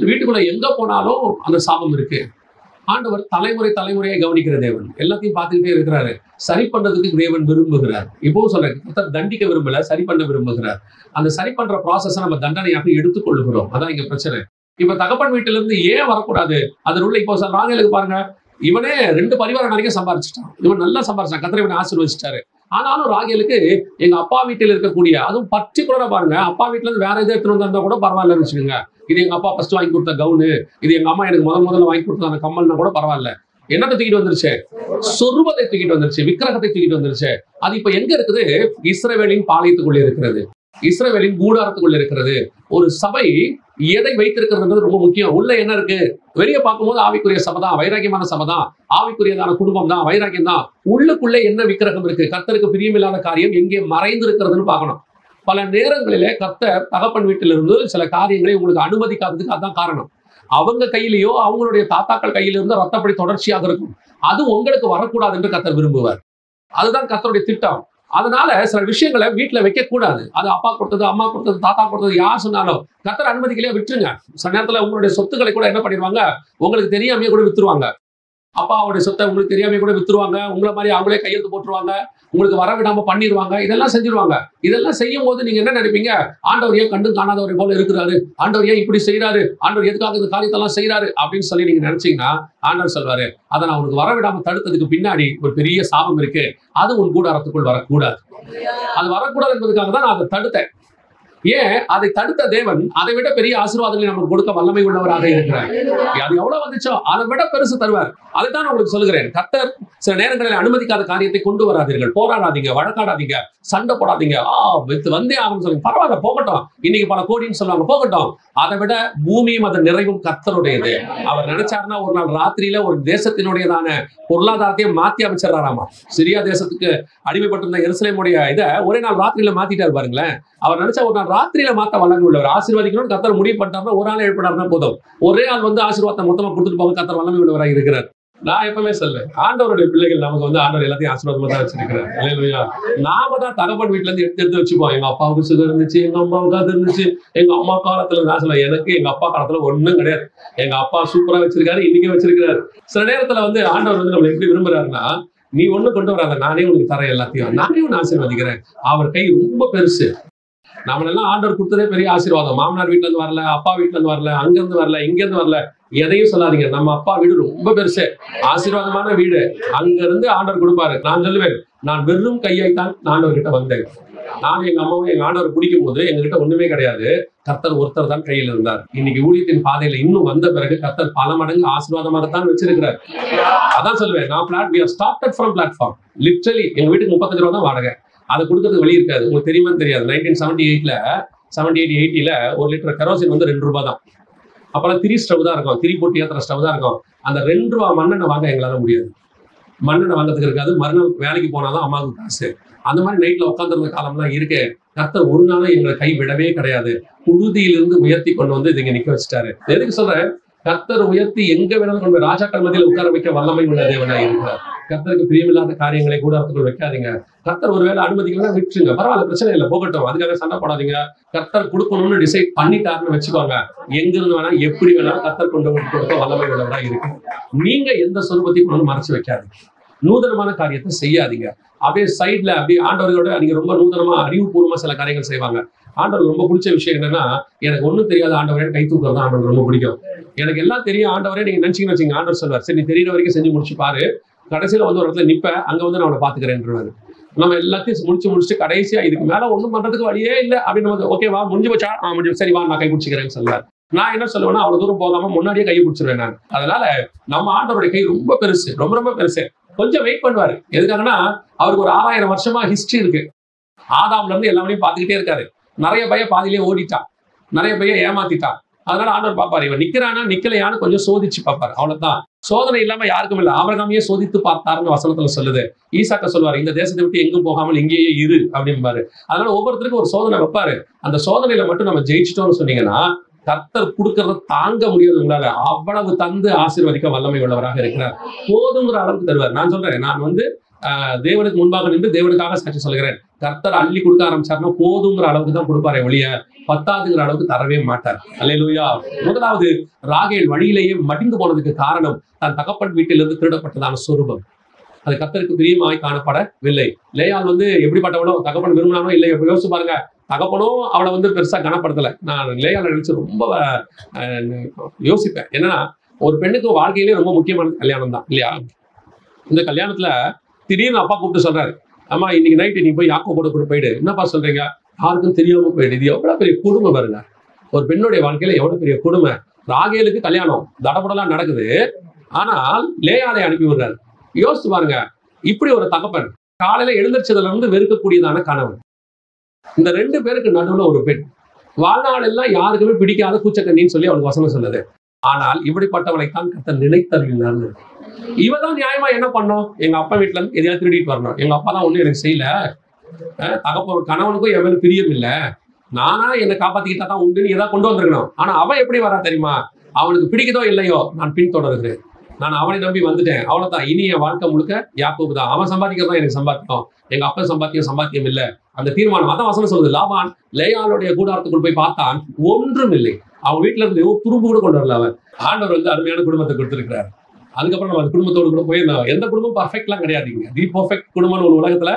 A: வீட்டுக்குள்ள எங்க போனாலும் அந்த சாபம் இருக்கு. ஆண்டவர் தலைமுறையை கவனிக்கிற தேவன், எல்லாத்தையும் பார்த்துக்கிட்டே இருக்கிறாரு. சரி பண்றதுக்கு தேவன் விரும்புகிறார். இப்பவும் சொல்றேன், தண்டிக்க விரும்பல, சரி பண்ண விரும்புகிறார். அந்த சரி பண்ற ப்ராசஸை நம்ம தண்டனையாக எடுத்துக்கொள்ளுகிறோம். அதான் இங்க பிரச்சனை. இப்ப தகப்பன் வீட்டுல இருந்து ஏன் வரக்கூடாது? அதில் உள்ள இப்போ ராகேலுக்கு பாருங்க, இவனே 2 பரிவாரம் நிறைய சம்பாரிச்சிட்டான். இவன் நல்லா சம்பாரிச்சான், கர்த்தர் இவனை ஆசீர்வதிச்சிட்டாரு. ஆனாலும் ராகேலுக்கு எங்க அப்பா வீட்டில் இருக்கக்கூடிய, அதுவும் பர்டிகுலரா பாருங்க, அப்பா வீட்டுல இருந்து வேற எதாவது எடுத்துட்டு வந்தா கூட பரவாயில்லன்னு வச்சுக்கோங்க. இது எங்க அப்பா ஃபர்ஸ்ட் வாங்கி கொடுத்த கவுனு, இது எங்க அம்மா எனக்கு முதல்ல வாங்கி கொடுத்த அந்த கம்மல்னா கூட பரவாயில்ல. என்னத்தை தூக்கிட்டு வந்துருச்சு? சொருபத்தை தூக்கிட்டு வந்துருச்சு, விக்கிரகத்தை தூக்கிட்டு வந்துருச்சு. அது இப்ப எங்க இருக்குது? இஸ்ரவேலின் பாளையத்துக்குள்ள இருக்கிறது, இஸ்ரவேலின் கூடாரத்துக்குள்ள இருக்கிறது. ஒரு சபை எதை வைத்திருக்கிறது ரொம்ப முக்கியம். உள்ள என்ன இருக்கு? வெளியே பார்க்கும்போது ஆவிக்குரிய சபை தான், வைராக்கியமான சபை தான், ஆவிக்குரியதான குடும்பம் தான், வைராக்கியம் தான். உள்ளுக்குள்ளே என்ன விக்கிரகம் இருக்கு? கர்த்தருக்கு பிரியமில்லாத காரியம் எங்கே மறைந்து இருக்கிறதுன்னு பார்க்கணும். பல நேரங்களிலே கர்த்தர் தகப்பன் வீட்டிலிருந்து சில காரியங்களை உங்களுக்கு அனுமதிக்காததுக்கு அதான் காரணம். அவங்க கையிலேயோ அவங்களுடைய தாத்தாக்கள் கையிலிருந்து ரத்தப்படி தொடர்ச்சியாக இருக்கும். அது உங்களுக்கு வரக்கூடாது என்று கர்த்தர் விரும்புவார். அதுதான் கர்த்தருடைய திட்டம். அதனால சில விஷயங்களை வீட்டுல வைக்க கூடாது. அது அப்பா கொடுத்தது, அம்மா கொடுத்தது, தாத்தா கொடுத்தது, யார் சொன்னாலும் கர்த்தர் அனுமதிக்கலையா விட்டுருங்க. சில நேரத்துல உங்களுடைய சொத்துக்களை கூட என்ன பண்ணிடுவாங்க, உங்களுக்கு தெரியாமையே கூட வித்துருவாங்க. அப்பாவுடைய சொத்தை உங்களுக்கு தெரியாம கூட வித்துருவாங்க. உங்களை மாதிரி அவங்களே கையெழுத்து போட்டுருவாங்க, உங்களுக்கு வரவிடாம பண்ணிடுவாங்க, இதெல்லாம் செஞ்சிருவாங்க. இதெல்லாம் செய்யும் போது நீங்க என்ன நினைப்பீங்க? ஆண்டவர் ஏன் கண்டு காணாதவரை போல இருக்கிறாரு, ஆண்டவர் ஏன் இப்படி செய்யறாரு, ஆண்டவர் எதுக்காக இந்த காரியத்தெல்லாம் செய்யறாரு அப்படின்னு சொல்லி நீங்க நினைச்சீங்கன்னா, ஆண்டவர் சொல்வாரு, அதை நான் உனக்கு வரவிடாம தடுத்ததுக்கு பின்னாடி ஒரு பெரிய சாபம் இருக்கு. அது உன் கூடாரத்துக்குள் வரக்கூடாது. அது வரக்கூடாது என்பதுக்காக தான் நான் அதை தடுத்தேன். ஏன் அதை தடுத்த தேவன் அதை விட பெரிய ஆசீர்வாதங்களை நமக்கு கொடுக்க வல்லமை உள்ளவராக இருக்கிறார். அது எவ்வளவு வந்துச்சோ அதை விட பெருசு தருவார். அதைத்தான் உங்களுக்கு சொல்லுகிறேன். கர்த்தர் சில நேரங்களில் அனுமதிக்காத காரியத்தை கொண்டு வராதீர்கள். போராடாதீங்க, வழக்காடாதீங்க, சண்டை போடாதீங்க. வந்தே ஆகணும்னு சொல்லுங்க, பரவாயில்ல போகட்டும், இன்னைக்கு பல கோடின்னு சொல்லுவாங்க, போகட்டும். அதை விட பூமியும் அதன் நிறைவும் கர்த்தருடையது. அவர் நினைச்சாருன்னா ஒரு நாள் ராத்திரியில ஒரு தேசத்தினுடையதான பொருளாதாரத்தையே மாத்தி அமைச்சிடறாராமா. சிரியா தேசத்துக்கு அடிமைப்பட்டிருந்த எருசலேமுடைய இதை ஒரே நாள் ராத்திரியில மாத்திட்டாரு பாருங்களேன். அவர் நினைச்சா ஒரு நாள் ராத்திரியில மாத்த வல்லமை உள்ளவர். ஆசீர்வாதிக்கணும்னு கர்த்தர் முடிவு பண்ணிட்டாருன்னா ஒரு ஆள் எழுப்பினார்னா போதும், ஒரே ஆள் வந்து ஆசீர்வாதத்தை மொத்தமா கொடுத்துட்டு போக கர்த்தர் வல்லமை உள்ளவராக இருக்கிறார். நான் எப்பவுமே சொல்லுவேன், ஆண்டவருடைய பிள்ளைகள் நமக்கு வந்து ஆண்டவர் எல்லாத்தையும் ஆசீர்வாதமா தான் வச்சிருக்கிறார். அல்லேலூயா. நாம தான் தகப்பன் வீட்டுல இருந்து எடுத்து வச்சுப்போம். எங்க அப்பாவுக்கு சுகர் இருந்துச்சு, எங்க அம்மாவுக்கு அது இருந்துச்சு, எங்க அம்மா காலத்துல நான் சொல்லுவேன், எனக்கு எங்க அப்பா காலத்துல ஒண்ணும் கிடையாது. எங்க அப்பா சூப்பரா வச்சிருக்காரு, இன்னைக்கு வச்சிருக்கிறாரு. சில நேரத்துல வந்து ஆண்டவர் வந்து நம்மளை எப்படி விரும்புறாருன்னா, நீ ஒண்ணு கொண்டு வராத, நானே உனக்கு தரேன், எல்லாத்தையும் நானே உன்னை ஆசீர்வதிக்கிறேன். அவர் கை ரொம்ப பெருசு. நம்மளெல்லாம் ஆண்டவர் கொடுத்ததே பெரிய ஆசீர்வாதம். மாமனார் வீட்டுல இருந்து வரல, அப்பா வீட்டுல இருந்து வரல, அங்க இருந்து வரல, இங்க இருந்து வரல, எதையும் சொல்லாதீங்க. நம்ம அப்பா வீடு ரொம்ப பெருசு, ஆசீர்வாதமான வீடு. அங்க இருந்து ஆண்டவர் கொடுப்பாரு. நான் சொல்லுவேன், நான் வெறும் கையைத்தான் ஆண்டவர் கிட்ட வந்தேன். நான் எங்க அம்மாவும் எங்க ஆண்டவர் பிடிக்கும் போது எங்ககிட்ட ஒண்ணுமே கிடையாது. கர்த்தர் ஒருத்தர் தான் கையில் இருந்தார். இன்னைக்கு ஊழியத்தின் பாதையில இன்னும் வந்த பிறகு கர்த்தர் பல மடங்கு ஆசீர்வாதமாகத்தான் வச்சிருக்கிறார். அதான் சொல்லுவேன், நான் பிளாட்ஃபார்ம் லிட்டரலி எங்க வீட்டுக்கு 35 ரூபா தான் வாடகை. அதை கொடுக்கறதுக்கு வழி இருக்காது. உங்களுக்கு தெரியுமான்னு தெரியாது. 1978 1 லிட்டர் கெரோசின் வந்து 2 ரூபாய் தான். அப்பெல்லாம் 3 ஸ்டவ் தான் இருக்கும், 3 போட்டு ஏத்துற ஸ்டவ் தான் இருக்கும். அந்த 2 ரூபா மண்ணெண்ணை வாங்க எங்களால முடியாது. மண்ணெண்ணை வாங்கிறதுக்கு இருக்காது. மறுநாள் வேலைக்கு போனாதான் அம்மாவுக்கு காசு. அந்த மாதிரி நைட்ல உட்காந்துருந்த காலம்லாம் இருக்கு. கர்த்தர் ஒரு நாளும் எங்களை கை விடவே கிடையாது. புழுதியிலிருந்து உயர்த்தி கொண்டு வந்து இங்க நிக்க வச்சுட்டாரு. எதுக்கு சொல்றேன்? கர்த்தர் உயர்த்தி எங்க வேணாலும் கொண்டு ராஜாக்கள் மத்தியில் உட்கார வைக்க வல்லமை உள்ள தேவனா இருக்கிறார். கர்த்தருக்கு பிரியமில்லாத காரியங்களை கூடாரத்துக்குள் வைக்காதீங்க. கர்த்தர் ஒருவேளை அனுமதிக்கலாம் விட்டுருங்க, பரவாயில்ல, பிரச்சனை இல்லை, போகட்டும். அதுக்காக சண்டை போடாதீங்க. கர்த்தர் கொடுக்கணும்னு டிசைட் பண்ணிட்டாருன்னு வச்சுக்கோங்க. எங்க இருந்து வேணா எப்படி வேணாலும் கர்த்தர் கொண்டு கொடுக்க வல்லமை உள்ளவரா இருக்கு. நீங்க எந்த சொரூபத்தையும் கொண்டு மறைச்சு வைக்காதீங்க. நூதனமான காரியத்தை செய்யாதீங்க. அப்படியே சைட்ல அப்படியே ஆண்டவர்களோட நீங்க ரொம்ப நூதனமா அறிவுபூர்வமா சில காரியங்கள் செய்வாங்க. ஆண்டவருக்கு ரொம்ப பிடிச்ச விஷயம் என்னன்னா, எனக்கு ஒண்ணும் தெரியாத ஆண்டவரே கை தூக்குறது தான் ஆண்டவருக்கு ரொம்ப பிடிக்கும். எனக்கு எல்லாம் தெரியும் ஆண்டவரே நீங்க நினைச்சீங்கன்னு வச்சுங்க. ஆண்டவர் சொல்வார், சரி நீ தெரியுற வரைக்கும் செஞ்சு முடிச்சு பாரு, கடைசியில வந்து ஒரு இடத்துல நிப்ப, அங்க வந்து நான் அவனை பாத்துக்கிறேன்றாரு. நம்ம எல்லாத்தையும் முடிச்சுட்டு கடைசியா இதுக்கு மேல ஒண்ணும் பண்றதுக்கு வழியே இல்லை அப்படின்னு ஓகேவா முடிஞ்சு போச்சா, முடிஞ்சு, சரி வா நான் கை பிடிச்சிக்கிறேன்னு சொல்லுவார். நான் என்ன சொல்லுவேன்னா, அவ்வளவு தூரம் போகாம முன்னாடியே கையை பிடிச்சிருவேன் நான். அதனால நம்ம ஆண்டவருடைய கை ரொம்ப பெருசு, ரொம்ப ரொம்ப பெருசு. கொஞ்சம் வெயிட் பண்ணுவாரு. எதுக்காகன்னா அவருக்கு ஒரு 6000 வருஷமா ஹிஸ்டரி இருக்கு. ஆதாம்ல இருந்து எல்லாமே பார்த்துக்கிட்டே இருக்காரு. நிறைய பையன் பாதியிலே ஓடிட்டான், நிறைய பையன் ஏமாத்திட்டான். அதனால ஆண்டவர் பார்ப்பாரு, இவன் நிக்கிறானா நிக்கலையான்னு கொஞ்சம் சோதிச்சு பார்ப்பாரு. அவ்வளவுதான். சோதனை இல்லாம யாருக்கும் இல்லை. ஆபிரகாமையே சோதித்து பார்த்தாருன்னு வசனத்துல சொல்லுது. ஈசாக்க சொல்லுவாரு, இந்த தேசத்தை விட்டு எங்கும் போகாமல் இங்கேயே இரு அப்படிம்பாரு. அதனால ஒவ்வொருத்தருக்கும் ஒரு சோதனை வைப்பாரு. அந்த சோதனையில மட்டும் நம்ம ஜெயிச்சிட்டோம்னு சொன்னீங்கன்னா கர்த்தர் கொடுக்கறத தாங்க முடியாது உங்களால. அவ்வளவு தந்து ஆசீர்வதிக்க வல்லமை உள்ளவராக இருக்கிறார். போதுங்கிற அளவுக்கு தருவார். நான் சொல்றேன், நான் தேவனுக்கு முன்பாக நின்று தேவனுக்காக சாட்சி சொல்கிறேன். கர்த்தர் அள்ளி கொடுக்க ஆரம்பிச்சாருன்னா போதுங்கிற அளவுக்கு தான் கொடுப்பாரு ஒழிய பத்தாதுங்கிற அளவுக்கு தரவே மாட்டார். அல்லேலூயா. முதலாவது, ராகேல் வழியிலேயே மடிந்து போனதுக்கு காரணம் தன் தகப்பன் வீட்டிலிருந்து திருடப்பட்டதான சொரூபம். அது கர்த்தருக்கு பிரியமாய் காணப்படவில்லை. லேயாள் எப்படிப்பட்டவளோ, தகப்பன் விரும்பினானோ இல்லை, யோசிச்சு பாருங்க. தகப்பனும் அவளை பெருசா கனப்படுத்தல. நான் லேயாளை நினைச்சு ரொம்ப யோசிப்பேன். என்னன்னா, ஒரு பெண்ணுக்கு வாழ்க்கையிலே ரொம்ப முக்கியமான கல்யாணம் தான் இல்லையா? இந்த கல்யாணத்துல திடீர்னு அப்பா கூப்பிட்டு சொல்றாரு, அம்மா இன்னைக்கு நைட்டு நீ போய் யாக்கோபோட கூட போயிடு. என்னப்பா சொல்றீங்க? யாருக்கும் தெரியாம போயிடு. இது எவ்வளவு பெரிய கொடுமை பாருங்க. ஒரு பெண்ணுடைய வாழ்க்கையில எவ்வளவு பெரிய கொடுமை. ராகேலுக்கு கல்யாணம் தடபடலாம் நடக்குது, ஆனால் லேயாளை அனுப்பி விடுறாரு. யோசிச்சு பாருங்க. இப்படி ஒரு தகப்பன் காலையில எழுந்திரிச்சதுல இருந்து வெறுக்கக்கூடியதான கணவன். இந்த 2 பேருக்கு நடுவுல ஒரு பெண். வாழ்நாள் எல்லாம் யாருக்குமே பிடிக்காத கூச்சக்கண்ணின்னு சொல்லி அவளுக்கு வசனம் சொல்லுது. ஆனால் இப்படிப்பட்டவளைத்தான் கர்த்தர் நினைத்தருளினார். இவதான் நியாயமா என்ன பண்ணோம்? எங்க அப்பா வீட்டுல இருந்து எதையாவது திருடிட்டு வரணும். எங்க அப்பா தான் ஒண்ணும் எனக்கு செய்யல. கணவனுக்கும் என் மேல பிரியம் இல்ல. நானா என்னை காப்பாத்திக்கிட்டா தான் உண்டுன்னு ஏதாவது கொண்டு வந்திருக்கணும். ஆனா அவன் எப்படி வரா தெரியுமா? அவனுக்கு பிடிக்குதோ இல்லையோ நான் பின்தொடர்கிறேன். நான் அவனை நம்பி வந்துட்டேன். அவ்வளவுதான். இனி என் வாழ்க்கை முழுக்க யாக்கோபு தான். அவன் சம்பாதிக்கிறதா எனக்கு சம்பாதிக்கும். எங்க அப்பா சம்பாத்தியம் இல்ல. அந்த தீர்மானம் அதான் வசனம் சொல்லுது. லாபான் லேயாளுடைய கூடாரத்துக்குள் போய் பார்த்தான், ஒன்றும் இல்லை. அவன் வீட்டுல இருந்து துரும்பு கூட கொண்டு வரல. அவன் ஆண்டவர் அருமையான குடும்பத்தை கொடுத்திருக்கிறார். அதுக்கப்புறம் நம்ம அந்த குடும்பத்தோடு கூட போயிருந்தோம். எந்த குடும்பம் பர்ஃபெக்ட்லாம் கிடையாதுங்க. தி பர்ஃபெக்ட் குடும்பம்னு ஒரு உலகத்துல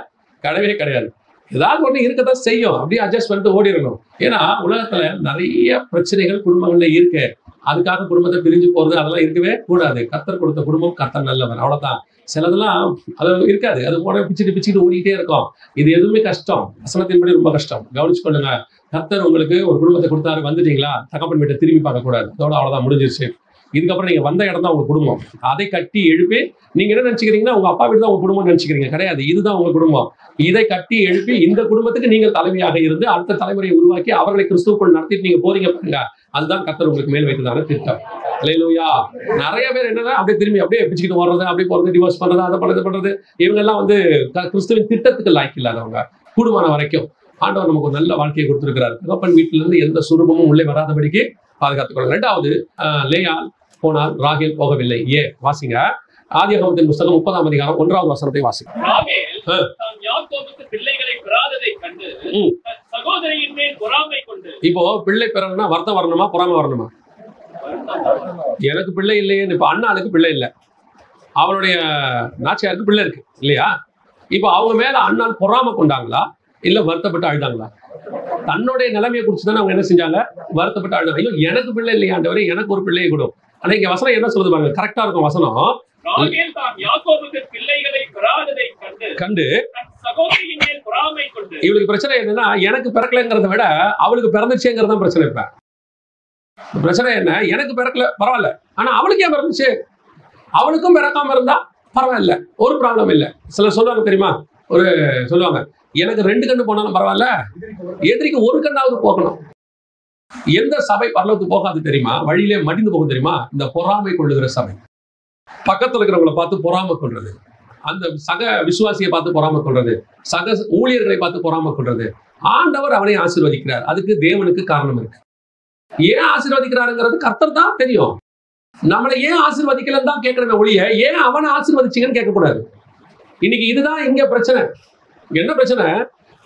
A: கிடையவே கிடையாது. ஏதாவது ஒண்ணு இருக்கதான் செய்யும். அப்படியே அட்ஜஸ்ட் பண்ணிட்டு ஓடிடணும். ஏன்னா உலகத்துல நிறைய பிரச்சனைகள் குடும்பங்கள்ல இருக்கு. அதுக்காக குடும்பத்தை பிரிஞ்சு போறது அதெல்லாம் இருக்கவே கூடாது. கர்த்தர் கொடுத்த குடும்பம் கர்த்தர் நல்லவர், அவ்வளவுதான். சிலதெல்லாம் அது இருக்காது. அது போன பிச்சுட்டு ஓடிக்கிட்டே இருக்கும். இது எதுவுமே கஷ்டம், வசனத்தின்படி ரொம்ப கஷ்டம். கவனிச்சு கொள்ளுங்க. கர்த்தர் உங்களுக்கு ஒரு குடும்பத்தை கொடுத்தாரு, வந்துட்டீங்களா, தகப்பன் வீட்டை திரும்பி பார்க்க கூடாது. அதோட அவ்வளவுதான், முடிஞ்சிருச்சு. இதுக்கப்புறம் நீங்க வந்த இடம் தான் உங்க குடும்பம். அதை கட்டி எழுப்பி நீங்க என்ன நினைச்சுக்கிறீங்கன்னா உங்க அப்பா வீடு தான் உங்க குடும்பம் நினைச்சுக்கிறீங்க. கிடையாது, இதுதான் உங்க குடும்பம். இதை கட்டி எழுப்பி இந்த குடும்பத்துக்கு நீங்கள் தலைமையாக இருந்து அடுத்த தலைமுறையை உருவாக்கி அவர்களை கிறிஸ்துவுக்குள் நடத்திட்டு நீங்க போறீங்க பாருங்க. அதுதான் கர்த்தர் உங்களுக்கு மேல் வைத்ததான திட்டம். அல்லேலூயா. நிறைய பேர் என்னன்னா அப்படியே பிச்சுக்கிட்டு வர்றது, அப்படியே போறது, டிவோர்ஸ் பண்றது, அதை பண்றது. இவங்க எல்லாம் கிறிஸ்துவின் திட்டத்துக்கு லாய்க்கு இல்லாதவங்க. கூடுமான வரைக்கும் ஆண்டவர் நமக்கு ஒரு நல்ல வாழ்க்கையை கொடுத்திருக்கிறார். தகப்பன் வீட்டில இருந்து எந்த சுரூபமும் உள்ளே வராதபடிக்கு பாதுகாத்துக் கொள்ளுங்க. 2வது, லேயாள் போனால் ராகேல் போகவில்லை. வாசிங்க. ஆதியாகமத்தின் புத்தகம் 30ஆம் அதிகாரம் 1வது வசனத்தை வாசிங்க. இப்போ பிள்ளை பெறணும்னா வருத்தம் வரணுமா, பொறாமை வரணுமா? எனக்கு பிள்ளை இல்லையே. இப்ப அண்ணாளுக்கு பிள்ளை இல்லை, அவளுடைய நாச்சியாருக்கு பிள்ளை இருக்கு இல்லையா? இப்போ அவங்க மேல அண்ணாள் பொறாமை கொண்டாங்களா இல்ல வருத்தப்பட்டு அழுதாங்களா? தன்னுடைய நிலைமையை குறிச்சுதான் அவங்க என்ன செஞ்சாங்க? வருத்தப்பட்டு அழுதாங்க. ஐயோ எனக்கு பிள்ளை இல்லையாண்டவரே, எனக்கு ஒரு பிள்ளையை கொடு. ஆனா இங்க வசனம் என்ன சொல்லுது பாருங்க, கரெக்டா இருக்கும் வசனம். கண்டு இவளுக்கு பிரச்சனை என்னன்னா, எனக்கு பிறக்கலைங்கிறத விட அவளுக்கு பிறந்துச்சேங்கிறதான் பிரச்சனை. இப்ப பிரச்சனை என்ன? எனக்கு பிறக்கல பரவாயில்ல, ஆனா அவளுக்கு ஏன் பிறந்துச்சு? அவளுக்கும் பிறக்காம இருந்தா பரவாயில்ல, ஒரு ப்ராப்ளம் இல்லை. சிலர் சொல்லுவாங்க தெரியுமா, சொல்லுவாங்க எனக்கு 2 கண்ணு போனாலும் பரவாயில்ல, எதிரிக்கு 1 கண்ணாவது போகணும். எந்த சபை பரலோகத்துக்கு போகாது தெரியுமா? வழியிலே மடிந்து போகும் தெரியுமா? இந்த பொறாமை கொள்ளுகிற சபை. பக்கத்துல இருக்கிறவங்களை பார்த்து பொறாமை கொள்றது, அந்த சக விசுவாசியை பார்த்து பொறாமை கொள்றது, சக ஊழியர்களை பார்த்து பொறாமை கொள்றது. ஆண்டவர் அவனை ஆசீர்வதிக்கிறார். அதுக்கு தேவனுக்கு காரணம் இருக்கு. ஏன் ஆசீர்வதிக்கிறாருங்கிறது கர்த்தர் தான் தெரியும். நம்மளை ஏன் ஆசீர்வதிக்கலன்னு தான் கேட்கிறத ஒழிய ஏன் அவனை ஆசீர்வதிச்சீங்கன்னு கேட்கக்கூடாது. இன்னைக்கு இதுதான் இங்க பிரச்சனை. என்ன பிரச்சனை?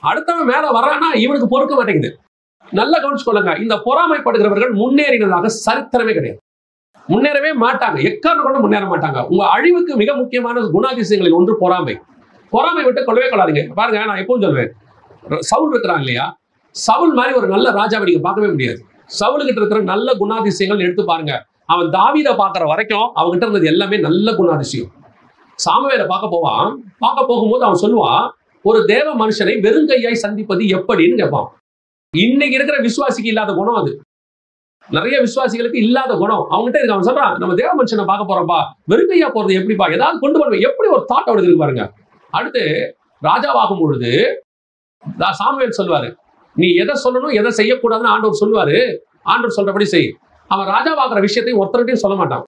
A: அடுத்தவன் மேல வர்றானா இவனுக்கு பொறுக்க மாட்டேங்குது. நல்லா கவனிச்சு கொள்ளுங்க. இந்த பொறாமைப்படுகிறவர்கள் முன்னேறினதாக சரித்திரமே கிடையாது. முன்னேறவே மாட்டாங்க, எக்காரணம் கொண்டு முன்னேற மாட்டாங்க. உங்க அழிவுக்கு மிக முக்கியமான குணாதிசயங்களில் ஒன்று பொறாமை. பொறாமை விட்டு கொள்ளவே கொள்ளாதீங்க. பாருங்க, நான் எப்பவும் சொல்வேன், சவுல் இருக்கிறான் இல்லையா, சவுல் மாதிரி ஒரு நல்ல ராஜாவை நீங்க பார்க்கவே முடியாது. சவுலுக்கிட்ட இருக்கிற நல்ல குணாதிசயங்கள் எடுத்து பாருங்க. அவன் தாவீதை பார்க்கிற வரைக்கும் அவங்ககிட்ட இருந்தது எல்லாமே நல்ல குணாதிசயம். சாமுவேலை பார்க்க போகும்போது அவன் சொல்லுவான், ஒரு தேவ மனுஷனை வெறுங்கையாய் சந்திப்பது எப்படின்னு கேட்பான். இன்னைக்கு இருக்கிற விசுவாசிக்கு இல்லாத குணம் அது. நிறைய விசுவாசிகளுக்கு இல்லாத குணம் அவங்ககிட்ட இருக்கு. அவன் சொல்றான், நம்ம தேவ மனுஷனை பார்க்க போறோம்ப்பா, வெறுங்கையா போறது எப்படிப்பா, ஏதாவது கொண்டு வருவேன், எப்படி ஒரு தாட் அவனுக்கு இருக்கு பாருங்க. அடுத்து ராஜாவாகும் பொழுது சாமுவேல் சொல்வாரு, நீ எதை சொல்லணும் எதை செய்யக்கூடாதுன்னு ஆண்டவர் சொல்லுவாரு. ஆண்டவர் சொல்றபடி செய். அவன் ராஜாவாகிற விஷயத்தை ஒருத்தருடையும் சொல்ல மாட்டான்.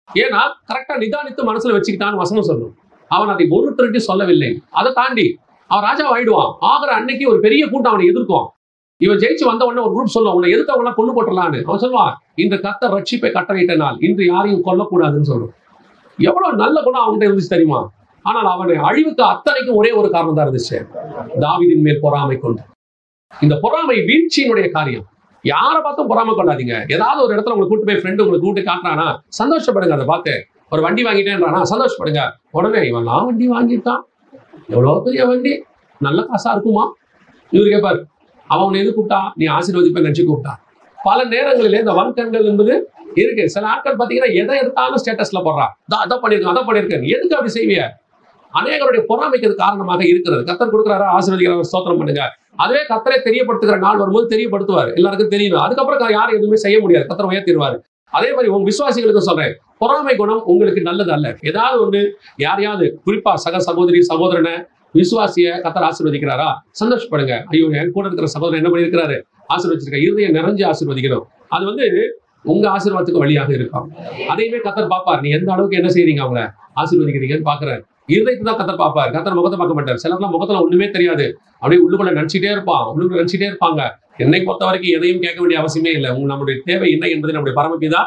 A: ஏன்னா கரெக்டா நிதானித்து மனசுல வச்சுக்கிட்டான்னு வசனம் சொல்லும். அவன் அதை ஒருத்தருடையும் சொல்லவில்லை. அதை தாண்டி அவன் ராஜா ஆயிடுவான். ஆகிற அன்னைக்கு ஒரு பெரிய கூட்டம் அவனை எதிர்க்கும். இவன் ஜெயிச்சு வந்த உடனே ஒரு குரூப் சொல்லுவான், உன்னை எதிர்த்தவங்க கொண்டு போட்டுடலான்னு. அவன் சொல்லுவான், இந்த கர்த்தர் ரட்சிப்பை கட்டளையிட்ட நாள், இன்று யாரையும் கொல்லக்கூடாதுன்னு சொல்லுவான். எவ்வளவு நல்ல குணம் அவன்கிட்ட இருந்துச்சு தெரியுமா? ஆனால் அவனை அழிவுக்கு அத்தனைக்கும் ஒரே ஒரு காரணம் தான் இருந்துச்சு, தாவீதின் மேல் பொறாமை கொண்டு. இந்த பொறாமை வீழ்ச்சியினுடைய காரியம். யாரை பார்த்தும் பொறாமை கொள்ளாதீங்க. ஏதாவது ஒரு இடத்துல உங்களுக்கு கூட்டு போய் ஃப்ரெண்டு உங்களுக்கு கூட்டு காட்டுறானா சந்தோஷப்படுங்க. அதை பார்த்து ஒரு வண்டி வாங்கிட்டேன்றானா சந்தோஷப்படுங்க. உடனே இவன்லாம் வண்டி வாங்கிட்டான், எவ்வளவு பெரிய வண்டி, நல்ல காசா இருக்குமா? இவரு கேட்பாரு, அவனை எது கூப்பிட்டா நீ ஆசீர்வதிப்பை நினைச்சு கூப்பிட்டா. பல நேரங்களிலே இந்த வன்கண்கள் என்பது இருக்கு. சில ஆட்கள் பார்த்தீங்கன்னா எதை எடுத்தாலும் ஸ்டேட்டஸ்ல போடுறான், அதை பண்ணிருக்கேன் அதை பண்ணிருக்கேன். எதுக்கு அப்படி செய்விய? அநேகருடைய பொறாமைக்கு காரணமாக இருக்கிறது. கர்த்தர் கொடுக்குறாரா, ஆசீர்வதிக்கிறார், ஸ்தோத்திரம் பண்ணுங்க. அதுவே கர்த்தரை தெரியப்படுத்துகிற நாள் வரும்போது தெரியப்படுத்துவார், எல்லாருக்கும் தெரியும். அதுக்கப்புறம் யாரும் எதுவுமே செய்ய முடியாது, கர்த்தர் உயர்த்திடுவார். அதே மாதிரி உங்க விசுவாசிகளுக்கு சொல்றேன், பொறாமை குணம் உங்களுக்கு நல்லது அல்ல. ஏதாவது ஒண்ணு யாரையாவது குறிப்பா சக சகோதரி சகோதரனை விசுவாசிய கர்த்தர் ஆசீர்வதிக்கிறாரா சந்தோஷப்படுங்க. ஐயோ என் கூட இருக்கிற சகோதரன் என்ன பண்ணியிருக்கிறாரு, ஆசீர்வதிச்சிருக்க, இருதயம் நிறைஞ்சு ஆசீர்வதிக்கணும். அது உங்க ஆசீர்வாதத்துக்கு வழியாக இருக்கும். அதையுமே கர்த்தர் பார்ப்பார், நீ எந்த அளவுக்கு என்ன செய்றீங்க அவங்கள ஆசீர்வதிக்கிறீங்கன்னு பாக்குறாரு. இருதயத்தை தான் கர்த்தர் பார்ப்பார், கர்த்தர் முகத்தை பார்க்க மாட்டார். சிலர்லாம் முகத்துல ஒண்ணுமே தெரியாது, அப்படியே உள்ளுக்குள்ள நினைச்சிட்டே இருப்பான், உள்ளுக்குள்ள நினைச்சிட்டே இருப்பாங்க. என்னை பொறுத்த வரைக்கும் எதையும் கேட்க வேண்டிய அவசியமே இல்லை. நம்முடைய தேவை என்ன என்பதை நம்முடைய பரமபிதா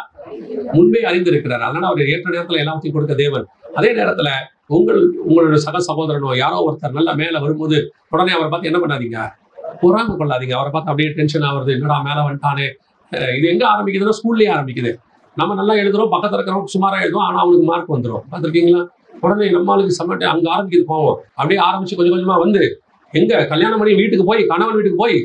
A: முன்பே அறிந்திருக்கிறார். அதனால அவர் ஏற்ற நேரத்துல எல்லாத்தையும் கொடுக்க தேவன். அதே நேரத்துல உங்களுடைய சக சகோதரனோ யாரோ ஒருத்தர் நல்லா மேல வரும்போது உடனே அவரை பார்த்து என்ன பண்ணாதீங்க, பொறாமை கொள்ளாதீங்க. அவரை பார்த்து அப்படியே டென்ஷன் ஆகுறது, என்னடா மேல வந்துட்டானே. இது எங்க ஆரம்பிக்குதுன்னா ஸ்கூல்லயே ஆரம்பிக்குது. நம்ம நல்லா எழுதுறோம், பக்கத்துல இருக்கிறோம் சுமாரா எழுதுவோம், ஆனா அவனுக்கு மார்க் வந்துடும். பார்த்துருக்கீங்களா? உடனே நம்மளுக்கு சமட்டை அங்க ஆரம்பிக்குது போவோம். அப்படியே ஆரம்பிச்சு கொஞ்சம் கொஞ்சமா எங்க கல்யாணம் பண்ணி வீட்டுக்கு போய் கணவன் வீட்டுக்கு போய்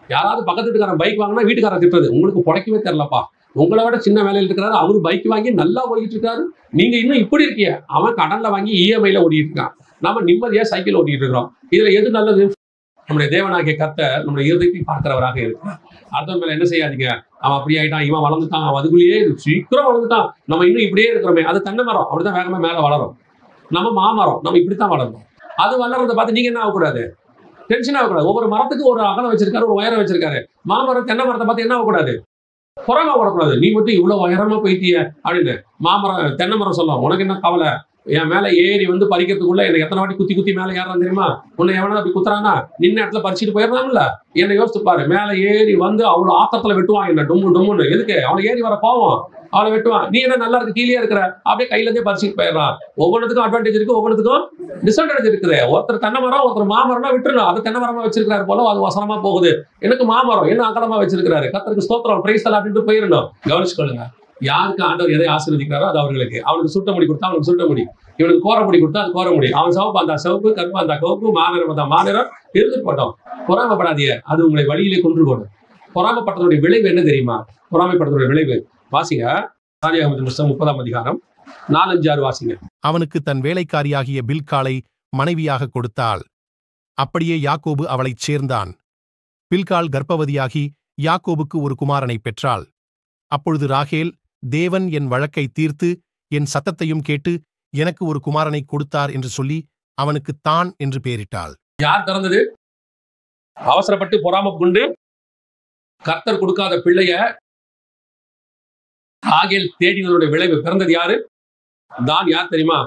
A: யாராவது பக்கத்து வீட்டுக்காரன் பைக் வாங்கினா வீட்டுக்காரன் திட்டுறது, உங்களுக்கு பொழைக்கவே தெரியலப்பா, உங்களை விட சின்ன வேலையில் இருக்கிறாரு, அவரு பைக் வாங்கி நல்லா ஓடிட்டு இருக்காரு, நீங்க இன்னும் இப்படி இருக்கீங்க. அவன் கடன்ல வாங்கி இஎம்ஐல ஓடிட்டு இருக்கான், நம்ம நிம்மதியா சைக்கிள் ஓட்டிட்டு இருக்கிறோம். இதுல எது நல்லது? நம்முடைய தேவனாகிய கர்த்தர் நம்முடைய இருதயத்தை பார்க்கிறவராக இருக்கிறார். அடுத்தவன் மேல என்ன செய்யாதீங்க, அவன் அப்படி ஆயிட்டான், இவன் வளர்ந்துட்டான், அவன் அதுக்குள்ளேயே சீக்கிரம் வளர்ந்துட்டான், நம்ம இன்னும் இப்படியே இருக்கிறோமே. அது தென்னை மரம் அப்படிதான் வேகமா மேல வளரும். நம்ம மாமரம் நம்ம இப்படித்தான் வளரணும். அது வளர்றதை பார்த்து நீங்க என்ன ஆகக்கூடாது, டென்ஷன் ஆகக்கூடாது. ஒவ்வொரு மரத்துக்கு ஒரு அகலம் வச்சிருக்காரு, ஒரு உயரம் வச்சிருக்காரு. மாமரம் தென்னை மரத்தை பார்த்து என்ன ஆகக்கூடாது, பொறாம வரக்கூடாது. நீ மட்டும் இவ்வளவு உயரமா போயிட்டிய அப்படின்னு மாமரம் தென்னை மரம் சொல்லும், உனக்கு என்ன கவலை, என் மேல ஏறி பறிக்கிறதுக்குள்ள எனக்கு எத்தனை வாட்டி குத்தி குத்தி மேல ஏறான் தெரியுமா, உன்னை எவனா அப்படி குத்துறானா நின்ன இடத்துல பறிச்சுட்டு போயிடலாம்ல. என்னை யோசித்து பாரு, மேல ஏறி அவ்வளவு ஆத்தத்துல வெட்டுவான் என்ன டொம்மு டொம்முன்னு. எதுக்கு? அவனை ஏறி வர பாவம், அவளை வெட்டுவான். நீ என்ன நல்லா இருக்கு கீழே இருக்கிற, அப்படியே கையில இருந்தே பறிச்சுட்டு போயிடறான். ஒவ்வொன்றுக்கும் அட்வான்டேஜ் இருக்கு, ஒவ்வொன்றுக்கும் டிஸ்அட்வான்டேஜ் இருக்குது. ஒருத்தர் தென்னை மரம் ஒருத்தர் மாமரம்னா விட்டுருணும், அது தென்னை மரமா வச்சிருக்காரு போல அது வசனமா போகுது. எனக்கு மாமரம் என்ன அகலமா வச்சிருக்காரு, கர்த்தருக்கு ஸ்தோத்திரம் பிரைஸ் எல்லாம் அப்படின்ட்டு போயிடணும். கவனிச்சுக்கொள்ளுங்க, யாருக்கு ஆண்டவர் எதை ஆசீர்வதிக்கிறாரோ அது அவர்களுக்கு. அவனுக்கு சுட்ட முடி கொடுத்தா அவனுக்கு சுட்ட முடி, இவனுக்கு கோர முடி கொடுத்தா அது கோர முடி, அவன் சிவப்பு அந்த சிவப்பு, கருப்பு அந்த கவப்பு, மாநிலம் அந்த மாநிலம் இருந்துட்டு போட்டோம். பொறாமப்படாதீங்க, அது உங்களை வழியிலே கொன்று போடும். பொறாமப்பட்டதுடைய விளைவு என்ன தெரியுமா? பொறாமைப்பட்டதுடைய விளைவு வாசிங்க, ஆதியாகமத்தின் புத்தகம் 30ஆம் அதிகாரம் 4-5-6 வாசிங்க.
B: அவனுக்கு தன் வேலைக்காரியாகிய பில்காளை மனைவியாக கொடுத்தாள். அப்படியே யாக்கோபு அவளைச் சேர்ந்தான். பில்காள் கர்ப்பவதியாகி யாக்கோபுக்கு ஒரு குமாரனை பெற்றாள். அப்பொழுது ராகேல், தேவன் என் வழக்கை தீர்த்து என் சத்தத்தையும் கேட்டு எனக்கு ஒரு குமாரனை கொடுத்தார் என்று சொல்லி அவனுக்கு தான் என்று பெயரிட்டாள்.
A: யார் திறந்தது? அவசரப்பட்டு பொறாம கொண்டு கர்த்தர் கொடுக்காத பிள்ளைய ராகேல் தேடினதுடைய விளைவு. பிறந்தது யாரு? தான். யார் தெரியுமா?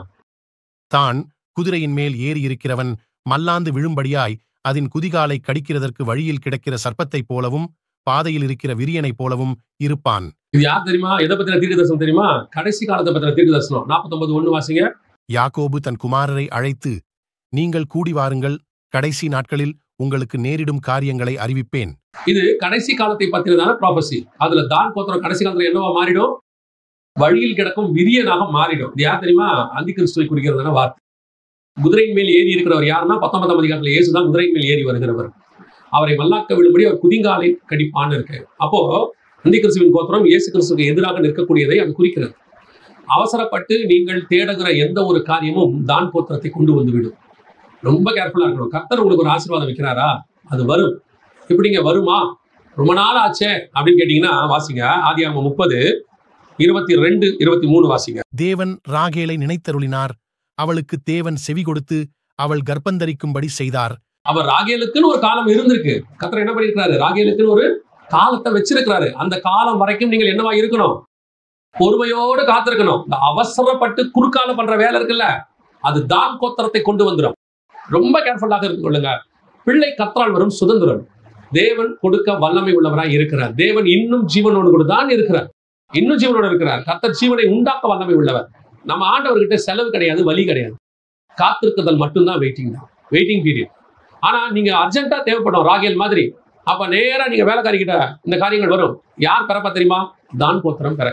B: தான் குதிரையின் மேல் ஏறி இருக்கிறவன் மல்லாந்து விழும்படியாய் அதன் குதிகாலை கடிக்கிறதற்கு வழியில் கிடக்கிற சர்ப்பத்தைப் போலவும் பாதையில் இருக்கிற விரியனைப் போலவும் இருப்பான்.
A: இது யார் தெரியுமா? எதை பத்தின தீர்க்கதரிசனம் தெரியுமா? கடைசி காலத்தை பத்தின தீர்க்கதரிசனம். 49:1 வாசிங்க.
B: யாக்கோபு தன் குமாரரை அழைத்து, நீங்கள் கூடி வாருங்கள், கடைசி நாட்களில் உங்களுக்கு நேரிடும் காரியங்களை அறிவிப்பேன்.
A: இது கடைசி காலத்தை பத்தினதான ப்ராபசி. அதுல தான் கோத்திரம் கடைசி காலத்துல என்னவா மாறிடும்? வழியில் கிடக்கும் விரியனாக மாறிடும். இது யார் தெரியுமா? அந்தி கிறிஸ்துவை குறிக்கிறதான வார்த்தை. குதிரையின் மேல் ஏறி இருக்கிறவர் யாருன்னா 19ஆம் அதிகாரத்துல இயேசுதான் குதிரையின் மேல் ஏறி வருகிறவர். அவரை மல்லாக்க விழும்படி அவர் குதிங்காலை கடிப்பான்னு இருக்கு. அப்போ அந்தி கிறிஸ்துவின் கோத்திரம் இயேசு கிறிஸ்துவுக்கு எதிராக நிற்கக்கூடியதை அது குறிக்கிறது. அவசரப்பட்டு நீங்கள் தேடுகிற எந்த ஒரு காரியமும் தான் கோத்திரத்தை கொண்டு வந்துவிடும். ரொம்ப கேர்ஃபுல்லா இருக்கணும். கர்த்தர் உங்களுக்கு ஒரு ஆசீர்வாதம் வைக்கிறாரா, அது வரும். இப்படிங்க வருமா? ரொம்ப நாள் ஆச்சே அப்படின்னு கேட்டீங்கன்னா வாசிங்க. ஆதியாகமம் 30:22-23 வாசிங்க.
B: தேவன் ராகேலை நினைத்தருளினார். அவளுக்கு தேவன் செவி கொடுத்து அவள் கர்ப்பந்தரிக்கும்படி செய்தார்.
A: அவர் ராகேலுக்குன்னு ஒரு காலம் இருந்திருக்கு. கர்த்தர் என்ன பண்ணிருக்காரு? ராகேலுக்குன்னு ஒரு காலத்தை வச்சிருக்கிறாரு. அந்த காலம் வரைக்கும் நீங்கள் என்னவா இருக்கணும்? பொறுமையோடு காத்திருக்கணும். இந்த அவசரப்பட்டு குறுக்கால பண்ற வேலை இருக்குல்ல, அது தான் கோத்திரத்தை கொண்டு வந்துடும். ரொம்ப கேர்ஃபுல்லாக இருந்து கொள்ளுங்க. பிள்ளை கர்த்தரால் வரும் சுதந்திரம். தேவன் கொடுக்க வல்லமை உள்ளவராய் இருக்கிறார். தேவன் இன்னும் ஜீவனோடு கூட தான் இருக்கிறார். இன்னும் ஜீவனோடு இருக்கிறார். கர்த்தர் ஜீவனை உண்டாக்க வல்லமை உள்ளவர். நம்ம ஆண்டவர்கிட்ட செலவு கிடையாது, வலி கிடையாது. காத்திருக்குதல் மட்டும்தான் வெயிட்டிங் தான், வெயிட்டிங் பீரியட். ஆனா நீங்க அர்ஜென்ட்டா தேவைப்படும் ராகேல் மாதிரி. அப்ப நேரா நீங்க வேலைக்காரிக்கிட்ட இந்த காரியங்கள் வரும். யார் பெறப்பா தெரியுமா? தான் கோத்திரம் பெற.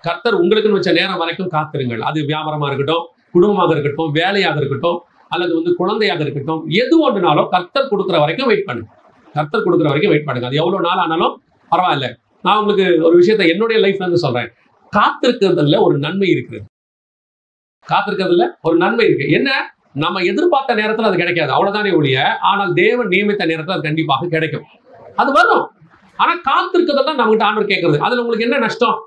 A: கர்த்தர் உங்களுக்குன்னு வச்ச நேரம் வரைக்கும் காத்திருங்கள். அது வியாபாரமா இருக்கட்டும், குடும்பமாக இருக்கட்டும், வேலையாக இருக்கட்டும், அல்லது குழந்தையாக இருக்கட்டும், எது ஒன்றுனாலும் கர்த்தர் கொடுக்குற வரைக்கும் வெயிட் பண்ணுங்க. கர்த்தர் கொடுக்குற வரைக்கும் வெயிட் பண்ணுங்க. அது எவ்வளவு நாள் ஆனாலும் பரவாயில்ல. நான் உங்களுக்கு ஒரு விஷயத்தை என்னுடைய லைஃப்ல இருந்து சொல்றேன். காத்திருக்கிறதுல ஒரு நன்மை இருக்குது. காத்திருக்கிறதுல ஒரு நன்மை இருக்கு. என்ன? நம்ம எதிர்பார்த்த நேரத்தில் அது கிடைக்காது, அவ்வளவுதானே ஒழிய. ஆனால் தேவன் நியமித்த நேரத்தில் அது கண்டிப்பாக கிடைக்கும். அது வரும். ஆனா காத்திருக்கிறதுல நம்மகிட்ட ஆண்டவர் கேட்கறது. அதுல உங்களுக்கு என்ன நஷ்டம்?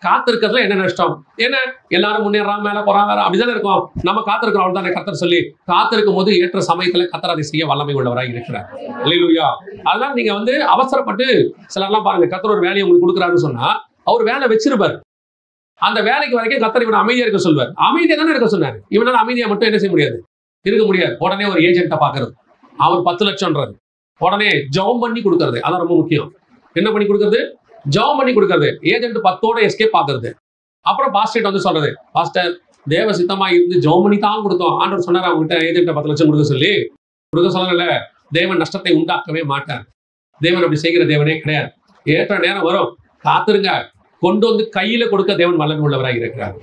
A: காத்திருக்கிறதுல என்ன நஷ்டம்? என்ன எல்லாரும் முன்னேறாம மேல போறாங்க அப்படிதானே இருக்கும். நம்ம காத்திருக்கிறோம், அவ்வளவுதானே. கர்த்தர் சொல்லி காத்திருக்கும் போது ஏற்ற சமயத்துல கர்த்தர் அதை செய்ய வல்லமை உள்ளவராக இருக்கிறார். அல்லேலூயா. அதனால நீங்க அவசரப்பட்டு சிலர்லாம் பாருங்க, கர்த்தர் ஒரு வேலையை உங்களுக்கு கொடுக்குறாருன்னு சொன்னா அவர் வேலை வச்சிருப்பார். அந்த வேலைக்கு வரைக்கும் கர்த்தர் இவனை அமைதியா இருக்க சொல்வார். அமைதியா தானே இருக்க சொன்னாரு. இவனால அமைதியா மட்டும் என்ன செய்ய முடியாது, இருக்க முடியாது. உடனே ஒரு ஏஜென்ட்டை பாக்குறது, அவர் 10 லட்சம்ன்றது, உடனே ஜெபம் பண்ணி கொடுக்கறது. அதான் ரொம்ப முக்கியம். என்ன பண்ணி கொடுக்கறது? ஜெபம் பண்ணி கொடுக்கறது. ஏஜென்ட் 10ஓட எஸ்கேப் ஆகுறது. அப்புறம் பாஸ்டர் சொல்றது, பாஸ்டர் தேவ சித்தமா இருந்து ஜெபம் பண்ணி தான் கொடுத்தோம். ஆண்டவர் சொன்னார் அவங்ககிட்ட ஏஜென்ட் 10 லட்சம் கொடுக்க சொல்லல. தேவன் நஷ்டத்தை உண்டாக்கவே மாட்டார். தேவன் அப்படி செய்கிற தேவனே கிடையாது. ஏற்ற நேரம் வரும், காத்திருங்க. கொண்டு வந்து கையில கொடுக்க தேவன் வல்லமை உள்ளவராக இருக்கிறார்.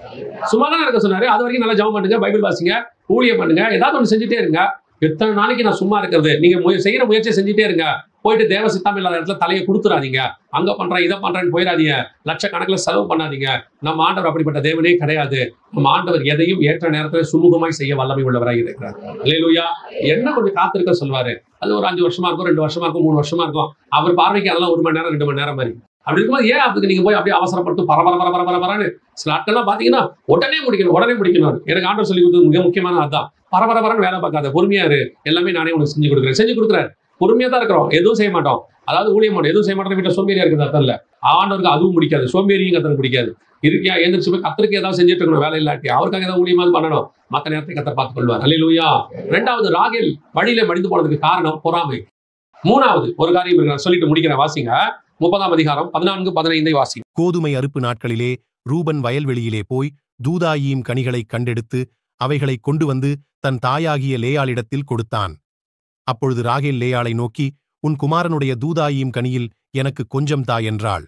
A: சும்மா தான் இருக்க சொன்னாரு. அது வரைக்கும் நல்லா ஜெபம் பண்ணுங்க, பைபிள் வாசிங்க, ஊழியம் பண்ணுங்க, ஏதாவது ஒன்று செஞ்சுட்டே இருங்க. எத்தனை நாளைக்கு நான் சும்மா இருக்கிறது? நீங்க செய்யற முயற்சியை செஞ்சுட்டே இருங்க. போயிட்டு தேவ சித்தம் இல்லாத இடத்துல தலையை கொடுத்துறாதீங்க. அங்க பண்றேன் இதை பண்றேன்னு போயிடாதீங்க. லட்சக்கணக்கில் செலவு பண்ணாதீங்க. நம்ம ஆண்டவர் அப்படிப்பட்ட தேவனே கிடையாது. நம்ம ஆண்டவர் எதையும் ஏற்ற நேரத்தில் சுமூகமாய் செய்ய வல்லமை உள்ளவராக இருக்கிறார். அல்லேலூயா. என்ன கொஞ்சம் காத்திருக்க சொல்வாரு. அது ஒரு 5 வருஷமா இருக்கும், 2 வருஷமா இருக்கும், 3 வருஷமா இருக்கும். அவர் பார்வைக்கு அதெல்லாம் 1 மணி நேரம் 2 மணி நேரம் மாதிரி. அப்படி இருக்கும்போது ஏன் அதுக்கு நீங்க போய் அப்படியே அவசரப்பட்டு பரபரன்னு சில நாட்கள்லாம் பாத்தீங்கன்னா உடனே முடிக்கணும். எனக்கு ஆண்டவர் சொல்லி கொடுத்தது மிக முக்கியமான அதுதான். பரபரன்னு வேலை பார்க்காத, பொறுமையா இரு. எல்லாமே நானே உனக்கு செஞ்சு கொடுக்குறேன். பொறுமையா தான் இருக்கிறோம், எதுவும் செய்ய மாட்டோம். அதாவது ஊழியம் மாட்டோம், எதுவும் செய்ய மாட்டோம். வீட்டில் சோம்பேறியா இருக்குது அர்த்தம் இல்ல. ஆண்டவருக்கு அதுவும் பிடிக்காது. சோம்பேறியும் கத்தருக்கு பிடிக்காது. இருக்கியா எழுந்திரிச்சு போய் கத்தருக்கு ஏதாவது செஞ்சுட்டு இருக்கணும். வேலை இல்லாட்டி அவருக்காக ஏதாவது ஊழியமாவது பண்ணணும். மற்ற நேரத்தை கத்தர் பார்த்துக் கொள்வார். அல்லேலூயா. 2வது, ராகேல் வழியில மடிந்து போனதுக்கு காரணம் பொறாமை. 3வது ஒரு காரியம் இருக்கு, சொல்லிட்டு முடிக்கிற. வாசிங்க 30ஆம் அதிகாரம் 14-15 வாசிங்க.
B: கோதுமை அறுப்பு நாட்களிலே ரூபன் வயல்வெளியிலே போய் தூதாயீம் கனிகளை கண்டெடுத்து அவைகளை கொண்டு வந்து தன் தாயாகிய லேயாளிடத்தில் கொடுத்தான். அப்பொழுது ராகேல் லேயாளை நோக்கி, உன் குமாரனுடைய தூதாயீம் கனியில் எனக்கு கொஞ்சம் தா என்றாள்.